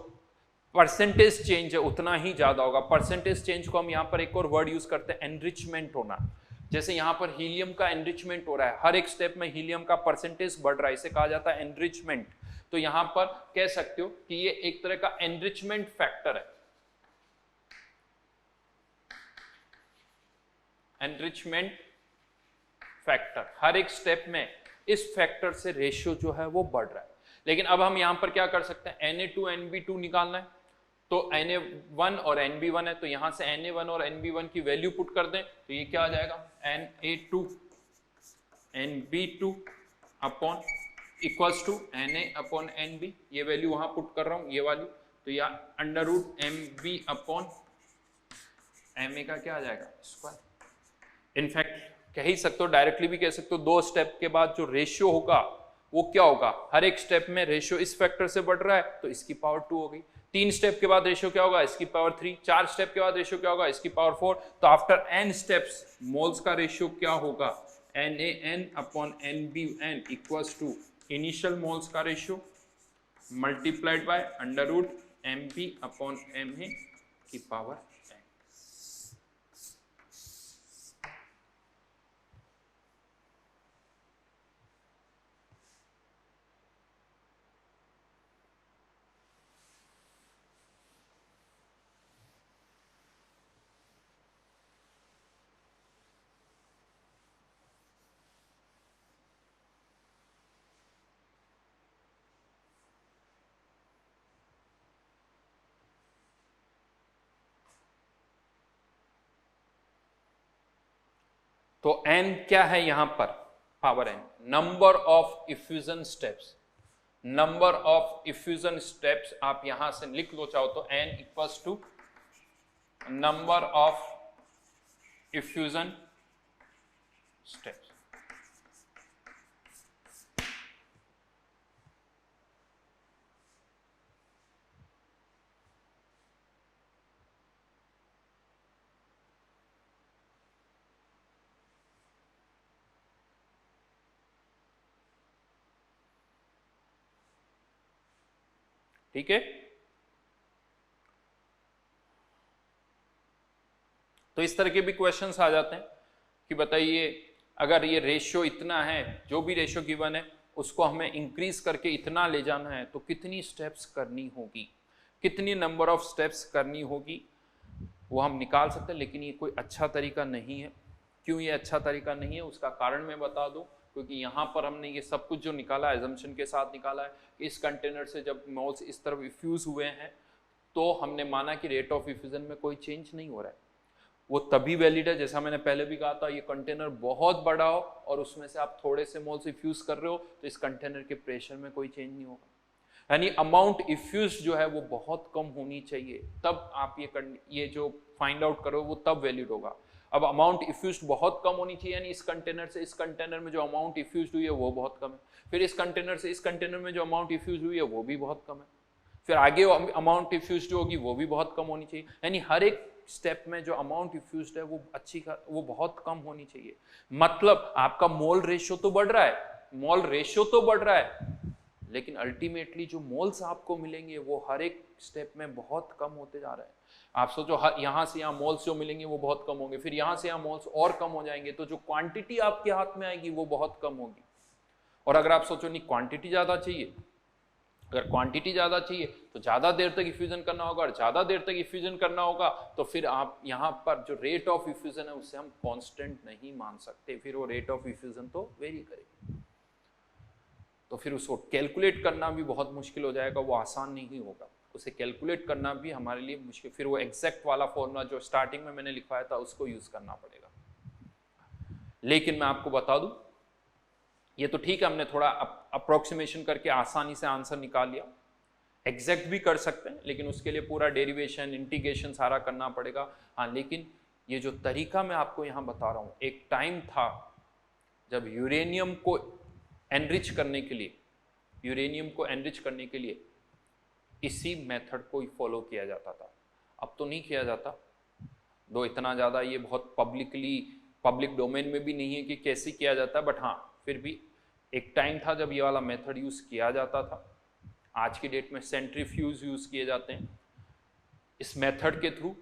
परसेंटेज चेंज है उतना ही ज्यादा होगा। परसेंटेज चेंज को हम यहां पर एक और वर्ड यूज करते हैं, एनरिचमेंट होना। जैसे यहां पर हीलियम का एनरिचमेंट हो रहा है, हर एक स्टेप में हीलियम का परसेंटेज बढ़ रहा है, इसे कहा जाता है एनरिचमेंट। तो यहां पर कह सकते हो कि ये एक तरह का एनरिचमेंट फैक्टर है, एनरिचमेंट फैक्टर। हर एक स्टेप में इस फैक्टर से रेशियो जो है वो बढ़ रहा है। लेकिन अब हम यहां पर क्या कर सकते हैं, Na2 Nb2 निकालना है, तो Na1 और Nb1 है, तो यहां से Na1 और Nb1 की वैल्यू पुट कर दें तो ये क्या आ जाएगा, Na2 Nb2 upon equals to Na upon Nb, ये वैल्यू वहां पुट कर रहा हूं, ये वाली, तो यह under root Mb upon Ma का क्या आ जाएगा, स्क्वायर। इनफैक्ट कह ही सकते हो, डायरेक्टली भी कह सकते हो, दो स्टेप के बाद जो रेशियो होगा वो क्या होगा, हर एक स्टेप में रेशियो इस फैक्टर से बढ़ रहा है तो इसकी पावर 2 हो गई। 3 स्टेप के बाद रेशियो क्या होगा, इसकी पावर 3। 4 स्टेप के बाद रेशियो क्या होगा, इसकी पावर 4। तो आफ्टर n स्टेप्स मोल्स का रेशियो क्या होगा, NaN upon NbN equals to initial moles का ratio multiplied by under root Mb upon Ma की पावर n। तो n क्या है यहां पर, power n, number of effusion steps. Number of effusion steps आप यहां से लिख लो चाहो तो n equals to number of effusion steps. ठीक है, तो इस तरह के भी क्वेश्चंस आ जाते हैं कि बताइए अगर ये रेशियो इतना है, जो भी रेशियो गिवन है उसको हमें इंक्रीज करके इतना ले जाना है तो कितनी स्टेप्स करनी होगी, कितनी नंबर ऑफ स्टेप्स करनी होगी, वो हम निकाल सकते हैं। लेकिन ये कोई अच्छा तरीका नहीं है। क्यों ये अच्छा तरीका नहीं है, उसका कारण मैं बता दूं, क्योंकि यहाँ पर हमने ये सब कुछ जो निकाला है एजम्पशन के साथ निकाला है कि इस कंटेनर से जब मोल्स इस तरफ इफ्यूज हुए हैं तो हमने माना कि रेट ऑफ इफ्यूजन में कोई चेंज नहीं हो रहा है। वो तभी वैलिड है, जैसा मैंने पहले भी कहा था, ये कंटेनर बहुत बड़ा हो और उसमें से आप थोड़े से मोल्स इफ्यूज कर रहे हो तो इस कंटेनर के प्रेशर में कोई चेंज नहीं होगा, यानी अमाउंट इफ्यूज जो है वो बहुत कम होनी चाहिए, तब आप ये जो फाइंड आउट करो वो तब वैलिड होगा। अब अमाउंट इफ्यूज्ड बहुत कम होनी चाहिए, यानी इस कंटेनर से इस कंटेनर में जो अमाउंट इफ्यूज्ड हुई है वो बहुत कम है, फिर इस कंटेनर से इस कंटेनर में जो अमाउंट इफ्यूज हुई है वो भी बहुत कम है, फिर आगे अमाउंट इफ्यूज्ड होगी वो भी बहुत कम होनी चाहिए, यानी हर एक स्टेप में जो अमाउंट इफ्यूज्ड है वो बहुत कम होनी चाहिए। मतलब आपका मोल रेशियो तो बढ़ रहा है, मोल रेशियो तो बढ़ रहा है, लेकिन अल्टीमेटली जो मोल्स आपको मिलेंगे वो हर एक स्टेप में बहुत कम होते जा रहे हैं। आप सोचो यहां से यहां मोल्स जो मिलेंगे वो बहुत कम होंगे, फिर यहां से यहां मोल्स और कम हो जाएंगे, तो जो क्वांटिटी आपके हाथ में आएगी वो बहुत कम होगी। और अगर आप सोचो नहीं क्वांटिटी ज्यादा चाहिए, अगर क्वांटिटी ज्यादा चाहिए तो ज्यादा देर तक इफ्यूजन करना होगा, और ज्यादा देर तक इफ्यूजन करना होगा तो फिर आप यहां पर जो रेट ऑफ इफ्यूजन है उससे हम कांस्टेंट नहीं मान सकते, फिर वो रेट ऑफ इफ्यूजन तो वेरी करेगी, तो फिर उसको कैलकुलेट करना भी बहुत मुश्किल हो जाएगा, वो आसान नहीं होगा, उसे कैलकुलेट करना भी हमारे लिए मुश्किल, फिर वो एग्जैक्ट वाला फॉर्मूला जो स्टार्टिंग में मैंने लिखवाया था उसको यूज करना पड़ेगा। लेकिन मैं आपको बता दूं, ये तो ठीक है, हमने थोड़ा अप्रोक्सीमेशन करके आसानी से आंसर निकाल लिया, एग्जैक्ट भी कर सकते हैं लेकिन उसके लिए पूरा डेरिवेशन इंटीग्रेशन सारा करना पड़ेगा। हाँ, लेकिन ये जो तरीका मैं आपको यहां बता रहा हूं, एक टाइम था जब यूरेनियम को एनरिच करने के लिए, यूरेनियम को एनरिच करने के लिए इसी मेथड को फॉलो किया जाता था, अब तो नहीं किया जाता, दो इतना ज़्यादा ये बहुत पब्लिक डोमेन में भी नहीं है कि कैसे किया जाता है, बट हाँ फिर भी एक टाइम था जब ये वाला मेथड यूज़ किया जाता था। आज की डेट में सेंट्रीफ्यूज यूज़ किए जाते हैं, इस मेथड के थ्रू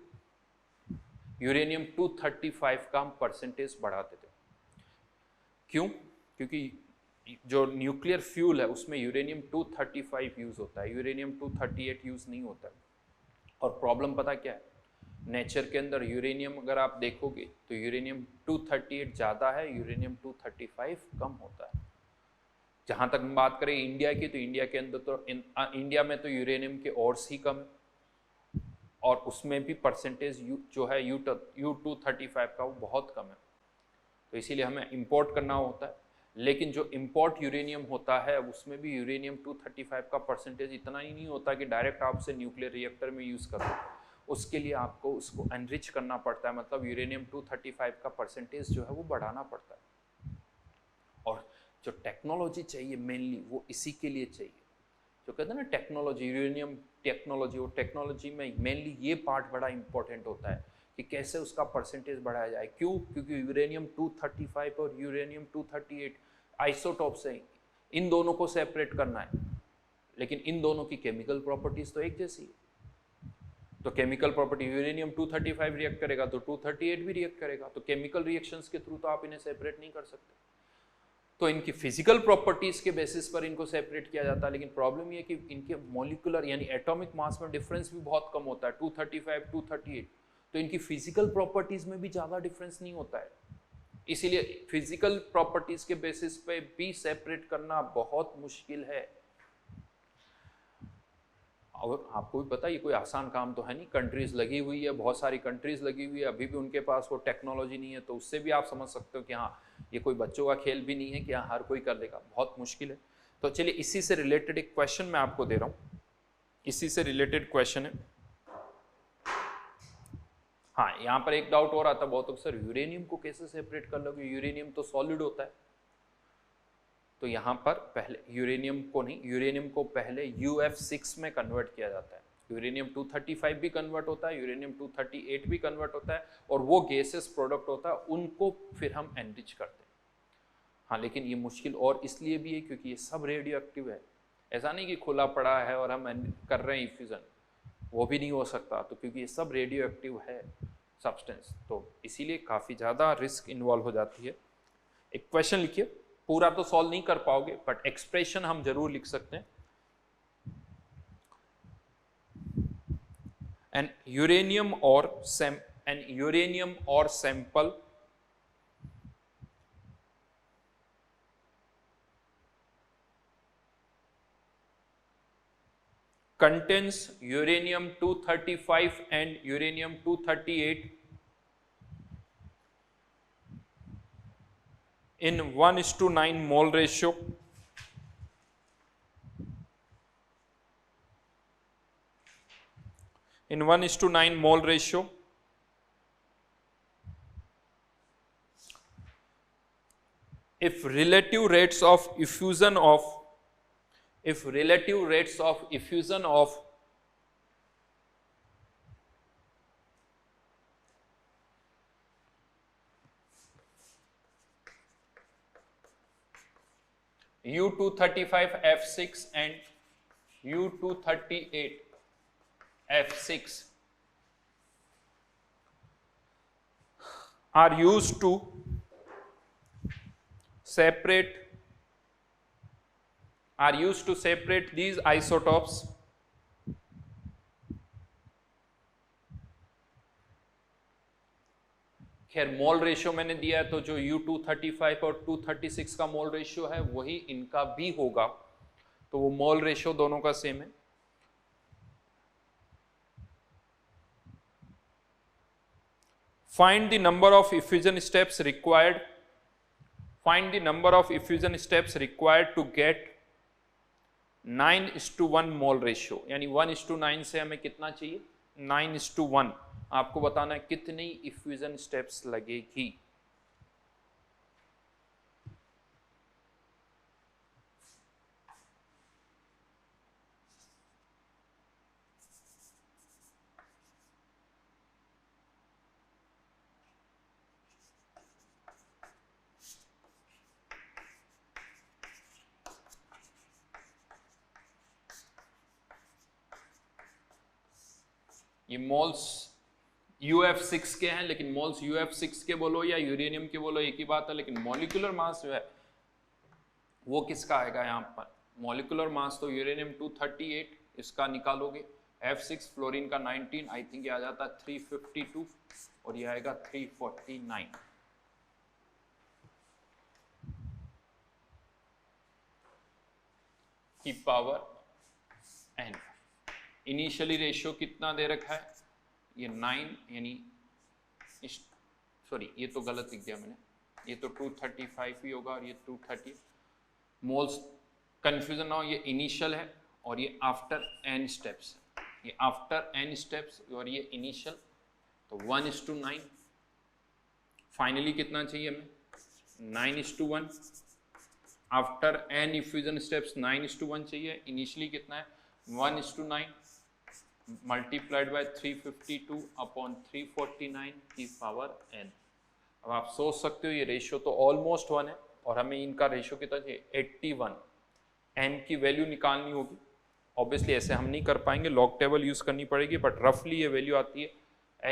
यूरेनियम 235 का हम परसेंटेज बढ़ाते थे। क्यों? क्योंकि जो न्यूक्लियर फ्यूल है उसमें यूरेनियम 235 यूज होता है, यूरेनियम 238 यूज नहीं होता है। और प्रॉब्लम पता क्या है, नेचर के अंदर यूरेनियम अगर आप देखोगे तो यूरेनियम 238 ज़्यादा है, यूरेनियम 235 कम होता है। जहाँ तक हम बात करें इंडिया की, तो इंडिया के अंदर तो इंडिया में तो यूरेनियम के ऑर्स ही कम है, और उसमें भी परसेंटेज जो है U235 का वो बहुत कम है, तो इसीलिए हमें इंपोर्ट करना होता है। लेकिन जो इंपोर्ट यूरेनियम होता है उसमें भी यूरेनियम 235 का परसेंटेज इतना ही नहीं होता कि डायरेक्ट आप उसे न्यूक्लियर रिएक्टर में यूज़ करो, उसके लिए आपको उसको एनरिच करना पड़ता है, मतलब यूरेनियम 235 का परसेंटेज जो है वो बढ़ाना पड़ता है। और जो टेक्नोलॉजी चाहिए मेनली वो इसी के लिए चाहिए, जो कहते हैं ना टेक्नोलॉजी, यूरेनियम टेक्नोलॉजी, वो टेक्नोलॉजी में मेनली ये पार्ट बड़ा इंपॉर्टेंट होता है कि कैसे उसका परसेंटेज बढ़ाया जाए। क्यों? क्योंकि यूरेनियम 235 और यूरेनियम 238 आइसोटॉप्स हैं, इन दोनों को सेपरेट करना है, लेकिन इन दोनों की केमिकल प्रॉपर्टीज तो एक जैसी है, तो केमिकल प्रॉपर्टी यूरेनियम 235 रिएक्ट करेगा तो 238 भी रिएक्ट करेगा, तो केमिकल रिएक्शंस के थ्रू तो आप इन्हें सेपरेट नहीं कर सकते, तो इनकी फिजिकल प्रॉपर्टीज के बेसिस पर इनको सेपरेट किया जाता है। लेकिन प्रॉब्लम ये कि इनके मॉलिक्यूलर यानी एटॉमिक मास में डिफरेंस भी बहुत कम होता है, 235 238, तो इनकी फिजिकल प्रॉपर्टीज में भी ज़्यादा डिफरेंस नहीं होता है, इसीलिए फिजिकल प्रॉपर्टीज के बेसिस पे भी सेपरेट करना बहुत मुश्किल है। और आपको भी पता है ये कोई आसान काम तो है नहीं, कंट्रीज लगी हुई है, बहुत सारी कंट्रीज लगी हुई है, अभी भी उनके पास वो टेक्नोलॉजी नहीं है, तो उससे भी आप समझ सकते हो कि हाँ ये कोई बच्चों का खेल भी नहीं है कि हाँ हर कोई कर लेगा, बहुत मुश्किल है। तो चलिए इसी से रिलेटेड एक क्वेश्चन मैं आपको दे रहा हूँ, इसी से रिलेटेड क्वेश्चन है। हाँ, यहाँ पर एक डाउट हो रहा था बहुत, सर यूरेनियम को कैसे सेपरेट कर लोगे, यूरेनियम तो सॉलिड होता है। तो यहाँ पर पहले यूरेनियम को नहीं, यूरेनियम को पहले UF6 में कन्वर्ट किया जाता है, यूरेनियम 235 भी कन्वर्ट होता है, यूरेनियम 238 भी कन्वर्ट होता है, और वो गैसेस प्रोडक्ट होता है, उनको फिर हम एनरिच करते हैं। हाँ, लेकिन ये मुश्किल और इसलिए भी है क्योंकि ये सब रेडियो एक्टिव है, ऐसा नहीं कि खुला पड़ा है और हम कर रहे हैं इफ्यूजन, वो भी नहीं हो सकता, तो क्योंकि ये सब रेडियो एक्टिव है सब्सटेंस, तो इसीलिए काफ़ी ज़्यादा रिस्क इन्वॉल्व हो जाती है। एक क्वेश्चन लिखिए, पूरा तो सॉल्व नहीं कर पाओगे बट एक्सप्रेशन हम जरूर लिख सकते हैं। एन यूरेनियम और sample contains uranium 235 and uranium 238 in 1:9 mole ratio, in 1:9 mole ratio, if relative rates of effusion of U235 F6 and U238 F6 are used to separate these isotopes खैर mole ratio मैंने दिया है, तो जो U235 और 236 का mole ratio है वही इनका भी होगा, तो वो मोल रेशियो दोनों का सेम है। Find the number of effusion steps required to get 9:1 mole ratio, यानी 1:9 से हमें कितना चाहिए, 9:1। आपको बताना है कितनी इफ्यूजन स्टेप्स लगेगी। ये मोल्स UF6 के हैं, लेकिन मोल्स UF6 के बोलो या यूरेनियम के बोलो एक ही बात है, लेकिन मॉलिक्यूलर मास जो है वो किसका आएगा यहाँ पर। मॉलिक्यूलर मास तो यूरेनियम 238 इसका निकालोगे, F6 फ्लोरीन का 19, आई थिंक ये आ जाता है 352 और ये आएगा 349। की पावर n। इनिशियली रेशियो कितना दे रखा है, ये 9, यानी सॉरी ये तो गलत लिख दिया मैंने, ये तो 235 ही होगा और ये 230। मोल्स कंफ्यूजन ना हो, ये इनिशियल है और ये आफ्टर n स्टेप्स है, ये आफ्टर n स्टेप्स और ये इनिशियल, तो 1:9। फाइनली कितना चाहिए हमें, 9:1। आफ्टर n इफ्यूजन स्टेप्स 9:1 चाहिए, इनिशियली कितना है 1:9 मल्टीप्लाइड बाय 352 अपॉन 349 की पावर n। अब आप सोच सकते हो ये रेशियो तो ऑलमोस्ट 1 है और हमें इनका रेशियो कितना चाहिए 81। n की वैल्यू निकालनी होगी, ऑब्वियसली ऐसे हम नहीं कर पाएंगे, लॉग टेबल यूज करनी पड़ेगी, बट रफली ये वैल्यू आती है।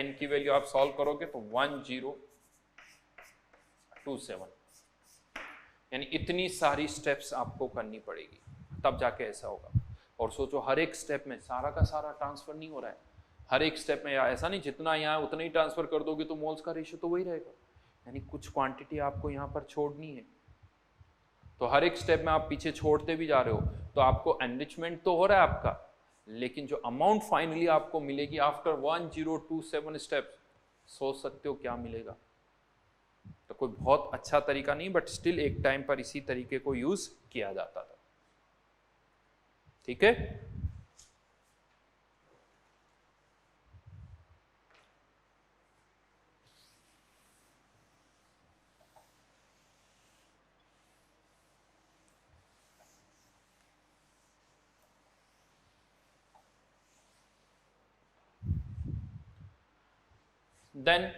n की वैल्यू आप सॉल्व करोगे तो 1027, यानी इतनी सारी स्टेप्स आपको करनी पड़ेगी तब जाके ऐसा होगा। और सोचो हर एक स्टेप में सारा का सारा ट्रांसफर नहीं हो रहा है, हर एक स्टेप में ऐसा नहीं जितना यहाँ उतना ही ट्रांसफर कर दोगे तो मोल्स का रेशियो तो वही रहेगा, यानी कुछ क्वांटिटी आपको यहाँ पर छोड़नी है। तो हर एक स्टेप में आप पीछे छोड़ते भी जा रहे हो, तो आपको एनरिचमेंट तो हो रहा है आपका, लेकिन जो अमाउंट फाइनली आपको मिलेगी आफ्टर 1027 स्टेप्स, सोच सकते हो क्या मिलेगा। तो कोई बहुत अच्छा तरीका नहीं, बट स्टिल एक टाइम पर इसी तरीके को यूज किया जाता था। ठीक है, देन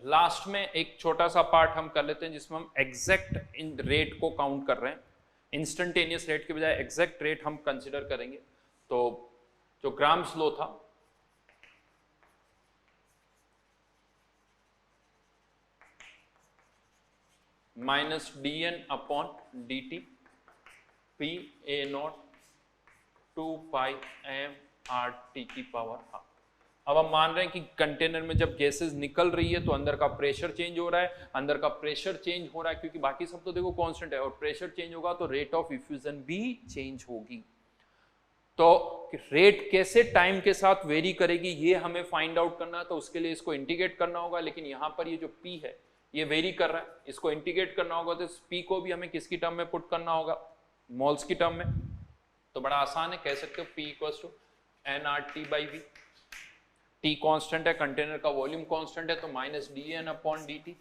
लास्ट में एक छोटा सा पार्ट हम कर लेते हैं जिसमें हम एग्जैक्ट इन रेट को काउंट कर रहे हैं। इंस्टेंटेनियस रेट के बजाय एग्जैक्ट रेट हम कंसिडर करेंगे। तो जो ग्राम्स लो था, minus dN upon dt P A not 2 pi mRT की पावर हाफ। अब हम मान रहे हैं कि कंटेनर में जब गैसेस निकल रही है तो अंदर का प्रेशर चेंज हो रहा है, अंदर का प्रेशर चेंज हो रहा है क्योंकि बाकी सब तो देखो कांस्टेंट है, और प्रेशर चेंज होगा तो रेट ऑफ इफ्यूजन भी चेंज होगी। तो रेट कैसे टाइम के साथ वेरी करेगी ये हमें फाइंड आउट करना है, तो उसके लिए इसको इंटीग्रेट करना होगा। लेकिन यहाँ पर ये जो P है ये वेरी कर रहा है, इसको इंटीग्रेट करना होगा, तो इस P को भी हमें किसकी टर्म में पुट करना होगा, मोल्स की टर्म में। तो बड़ा आसान है, कह सकते हो P equals to nRT/V। T constant है, कंटेनर का वॉल्यूम कांस्टेंट है, तो minus dN upon dt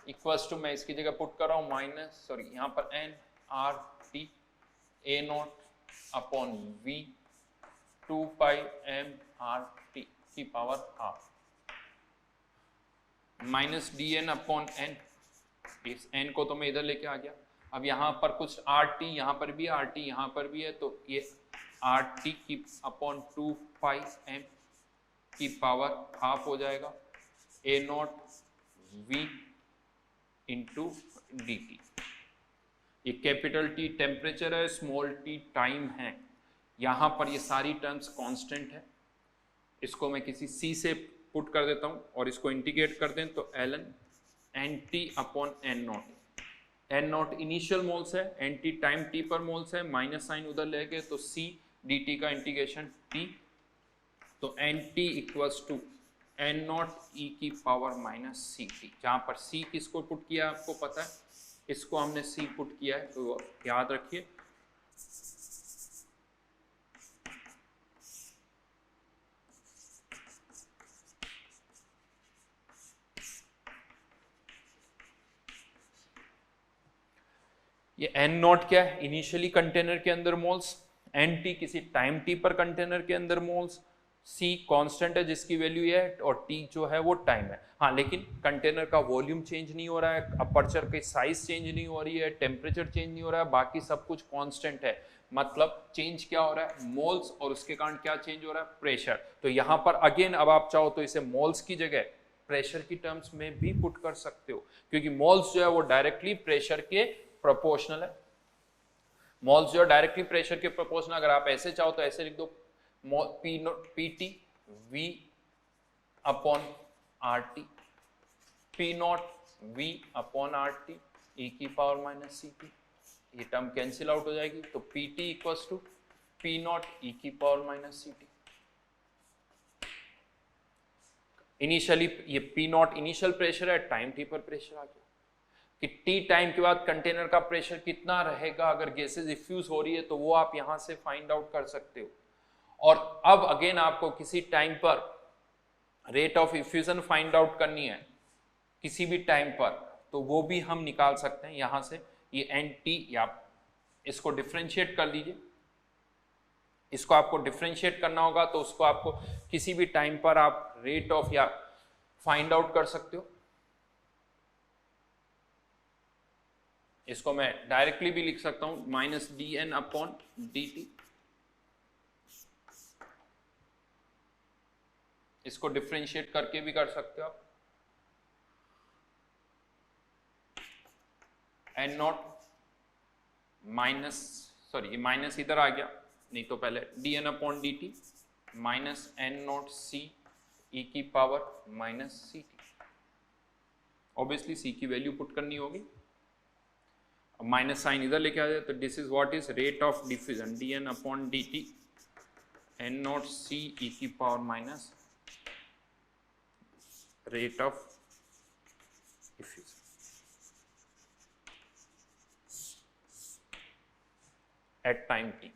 equals to, मैं इसकी जगह पुट कर रहा हूँ माइनस, सॉरी यहाँ पर N R T A not upon V 2 pi M R T की power half minus D N upon N, इस एन को तो मैं इधर लेके आ गया। अब यहाँ पर कुछ आर टी, यहाँ पर भी आर टी, यहाँ पर भी है, तो ये आर टी की अपॉन 2 पाई एम की पावर हाफ हो जाएगा A not V into D T. ये कैपिटल टी टेम्परेचर है, स्मॉल टी टाइम है। यहाँ पर ये सारी टर्म्स कांस्टेंट है। इसको मैं किसी सी से पुट कर देता हूँ और इसको इंटीग्रेट कर दें तो L N T upon N not. N not initial moles है, एन टी टाइम टी पर मोल्स है, माइनस साइन उधर ले गए तो सी डी टी का इंटीग्रेशन टी, तो N T equals to N not E की पावर माइनस सी टी। जहाँ पर सी किसको पुट किया आपको पता है, इसको हमने सी पुट किया है, तो याद रखिए। ये एन नॉट क्या है, इनिशियली कंटेनर के अंदर मोल्स, एन टी किसी टाइम टी पर कंटेनर के अंदर मोल्स, सी कांस्टेंट है जिसकी वैल्यू ये है, और टी जो है वो टाइम है। हाँ, लेकिन कंटेनर का वॉल्यूम चेंज नहीं हो रहा है, अपर्चर की साइज चेंज नहीं हो रही है, टेम्परेचर चेंज नहीं हो रहा है, बाकी सब कुछ कांस्टेंट है। मतलब चेंज क्या हो रहा है, मोल्स, और उसके कारण क्या चेंज हो रहा है, प्रेशर। तो यहाँ पर अगेन अब आप चाहो तो इसे मोल्स की जगह प्रेशर की टर्म्स में भी पुट कर सकते हो, क्योंकि मोल्स जो है वो डायरेक्टली प्रेशर के प्रोपोर्शनल है। मोल्स जो है डायरेक्टली प्रेशर के प्रोपोर्शनल, अगर आप ऐसे चाहो तो ऐसे लिख दो, P T V upon R T, P not V upon R T E की पावर माइनस सी टी। ये टर्म कैंसिल आउट हो जाएगी, तो P T equals to P not E की power minus C T. Initially ये P not initial pressure है, time T पर pressure आ गया कि टी टाइम के बाद कंटेनर का प्रेशर कितना रहेगा अगर गैसेस डिफ्यूज हो रही है, तो वो आप यहां से फाइंड आउट कर सकते हो। और अब अगेन आपको किसी टाइम पर rate of effusion find out करनी है किसी भी टाइम पर, तो वो भी हम निकाल सकते हैं यहां से। ये एन टी, या इसको डिफरेंशिएट कर लीजिए, इसको आपको डिफरेंशिएट करना होगा, तो उसको आपको किसी भी टाइम पर आप रेट ऑफ या फाइंड आउट कर सकते हो। इसको मैं डायरेक्टली भी लिख सकता हूं, minus D N upon D T. इसको डिफरेंशिएट करके भी कर सकते हो आप। एन नॉट माइनस, सॉरी ये माइनस इधर आ गया, नहीं तो पहले D N upon D T minus N not C E की power minus C T. Obviously C की वैल्यू पुट करनी होगी, माइनस साइन इधर लेके आ जाए, तो this is what is rate of diffusion, D N upon D T N not C E की power minus rate of diffusion at time t।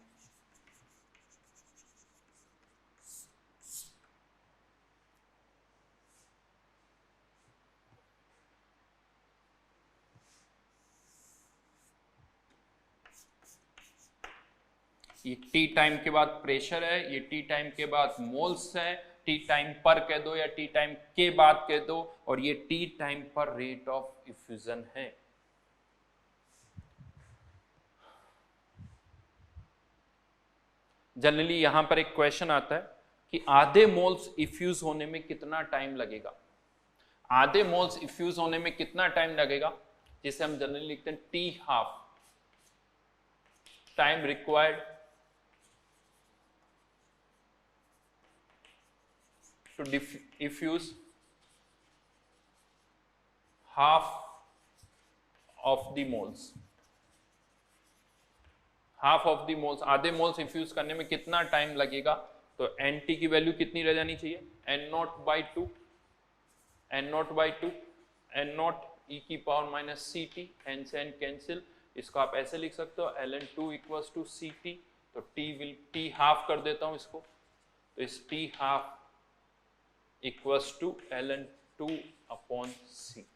ये टी टाइम के बाद प्रेशर है, ये टी टाइम के बाद मोल्स है, टी टाइम पर कह दो या टी टाइम के बाद कह दो, और ये टी टाइम पर रेट ऑफ इफ्यूजन है। जनरली यहां पर एक क्वेश्चन आता है कि आधे मोल्स इफ्यूज होने में कितना टाइम लगेगा, आधे मोल्स इफ्यूज होने में कितना टाइम लगेगा, जिसे हम जनरली लिखते हैं T half time required to diffuse half of the moles। Half of the moles, आधे मोल्स इफ्यूज करने में कितना टाइम लगेगा, तो एन टी की वैल्यू कितनी रह जानी चाहिए, N not by two, N not by two, N not E की power minus C T, N से एन कैंसिल, इसको आप ऐसे लिख सकते हो L N two equals to C T, तो टी विल टी हाफ कर देता हूं इसको, तो इस T half equals to L N two upon C.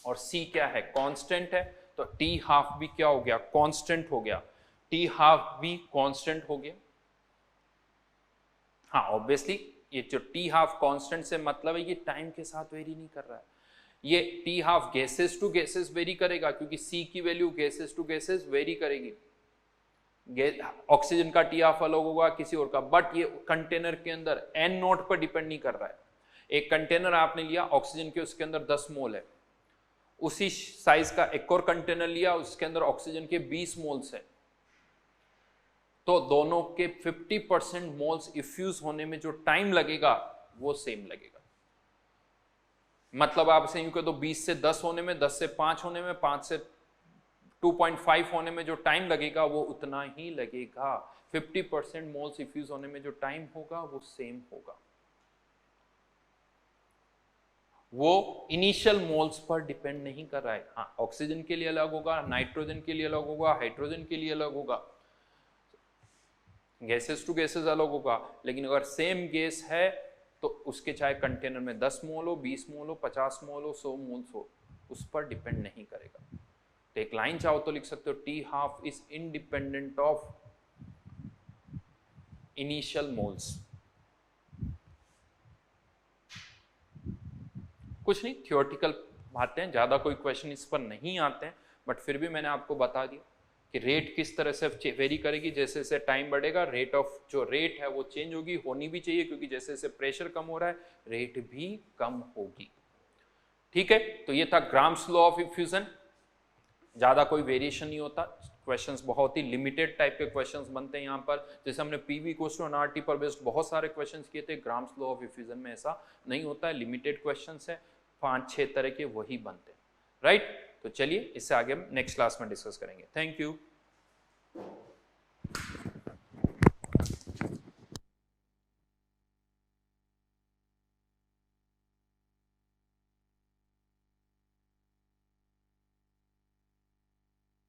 और C क्या है, कांस्टेंट है, तो T हाफ भी क्या हो गया, कांस्टेंट हो गया, T हाफ भी कांस्टेंट हो गया। हाँ ऑब्वियसली ये जो T हाफ कांस्टेंट से मतलब है ये टाइम के साथ वेरी नहीं कर रहा है, ये T half gases to gases vary करेगा, क्योंकि C की value gases to gases vary करेगी। ऑक्सीजन का T हाफ अलग होगा किसी और का, बट ये कंटेनर के अंदर N नॉट पर डिपेंड नहीं कर रहा है। एक कंटेनर आपने लिया ऑक्सीजन के, उसके अंदर 10 मोल है, उसी साइज का एक और कंटेनर लिया, उसके अंदर ऑक्सीजन के 20 मोल्स है, तो दोनों के 50% मोल्स इफ्यूज होने में जो टाइम लगेगा वो सेम लगेगा। मतलब आप इसे यूं कह दो 20 से 10 होने में, 10 से 5 होने में, 5 से 2.5 होने में जो टाइम लगेगा वो उतना ही लगेगा। 50% मोल्स इफ्यूज होने में जो टाइम होगा वो सेम होगा। वो इनिशियल मोल्स पर डिपेंड नहीं कर रहा है। हाँ ऑक्सीजन के लिए अलग होगा, नाइट्रोजन के लिए अलग होगा, हाइड्रोजन के लिए अलग होगा, गैसेस टू गैसेस अलग होगा, लेकिन अगर सेम गैस है तो उसके चाहे कंटेनर में 10 मोल हो, 20 मोल हो, 50 मोल हो, 100 मोल्स हो, उस पर डिपेंड नहीं करेगा। तो एक लाइन चाहो तो लिख सकते हो T half is independent of initial moles. कुछ नहीं, थियोरेटिकल बातें, ज्यादा कोई क्वेश्चन इस पर नहीं आते हैं, बट फिर भी मैंने आपको बता दिया कि रेट किस तरह से वेरी करेगी। जैसे जैसे टाइम बढ़ेगा रेट ऑफ जो रेट है वो चेंज होगी, होनी भी चाहिए, क्योंकि जैसे जैसे प्रेशर कम हो रहा है रेट भी कम होगी। ठीक है, तो ये था ग्राम्स लॉ ऑफ इफ्यूजन। ज्यादा कोई वेरिएशन नहीं होता, क्वेश्चंस बहुत ही लिमिटेड टाइप के क्वेश्चंस बनते हैं यहाँ पर। जैसे हमने पीवी क्वेश्चन और आरटी पर बेस्ड बहुत सारे क्वेश्चंस किए थे, ग्राम्स लॉ ऑफ इफ्यूजन में ऐसा नहीं होता है, लिमिटेड क्वेश्चंस है, 5-6 तरह के वही बनते हैं, राइट। तो चलिए इससे आगे हम नेक्स्ट क्लास में डिस्कस करेंगे। Thank you.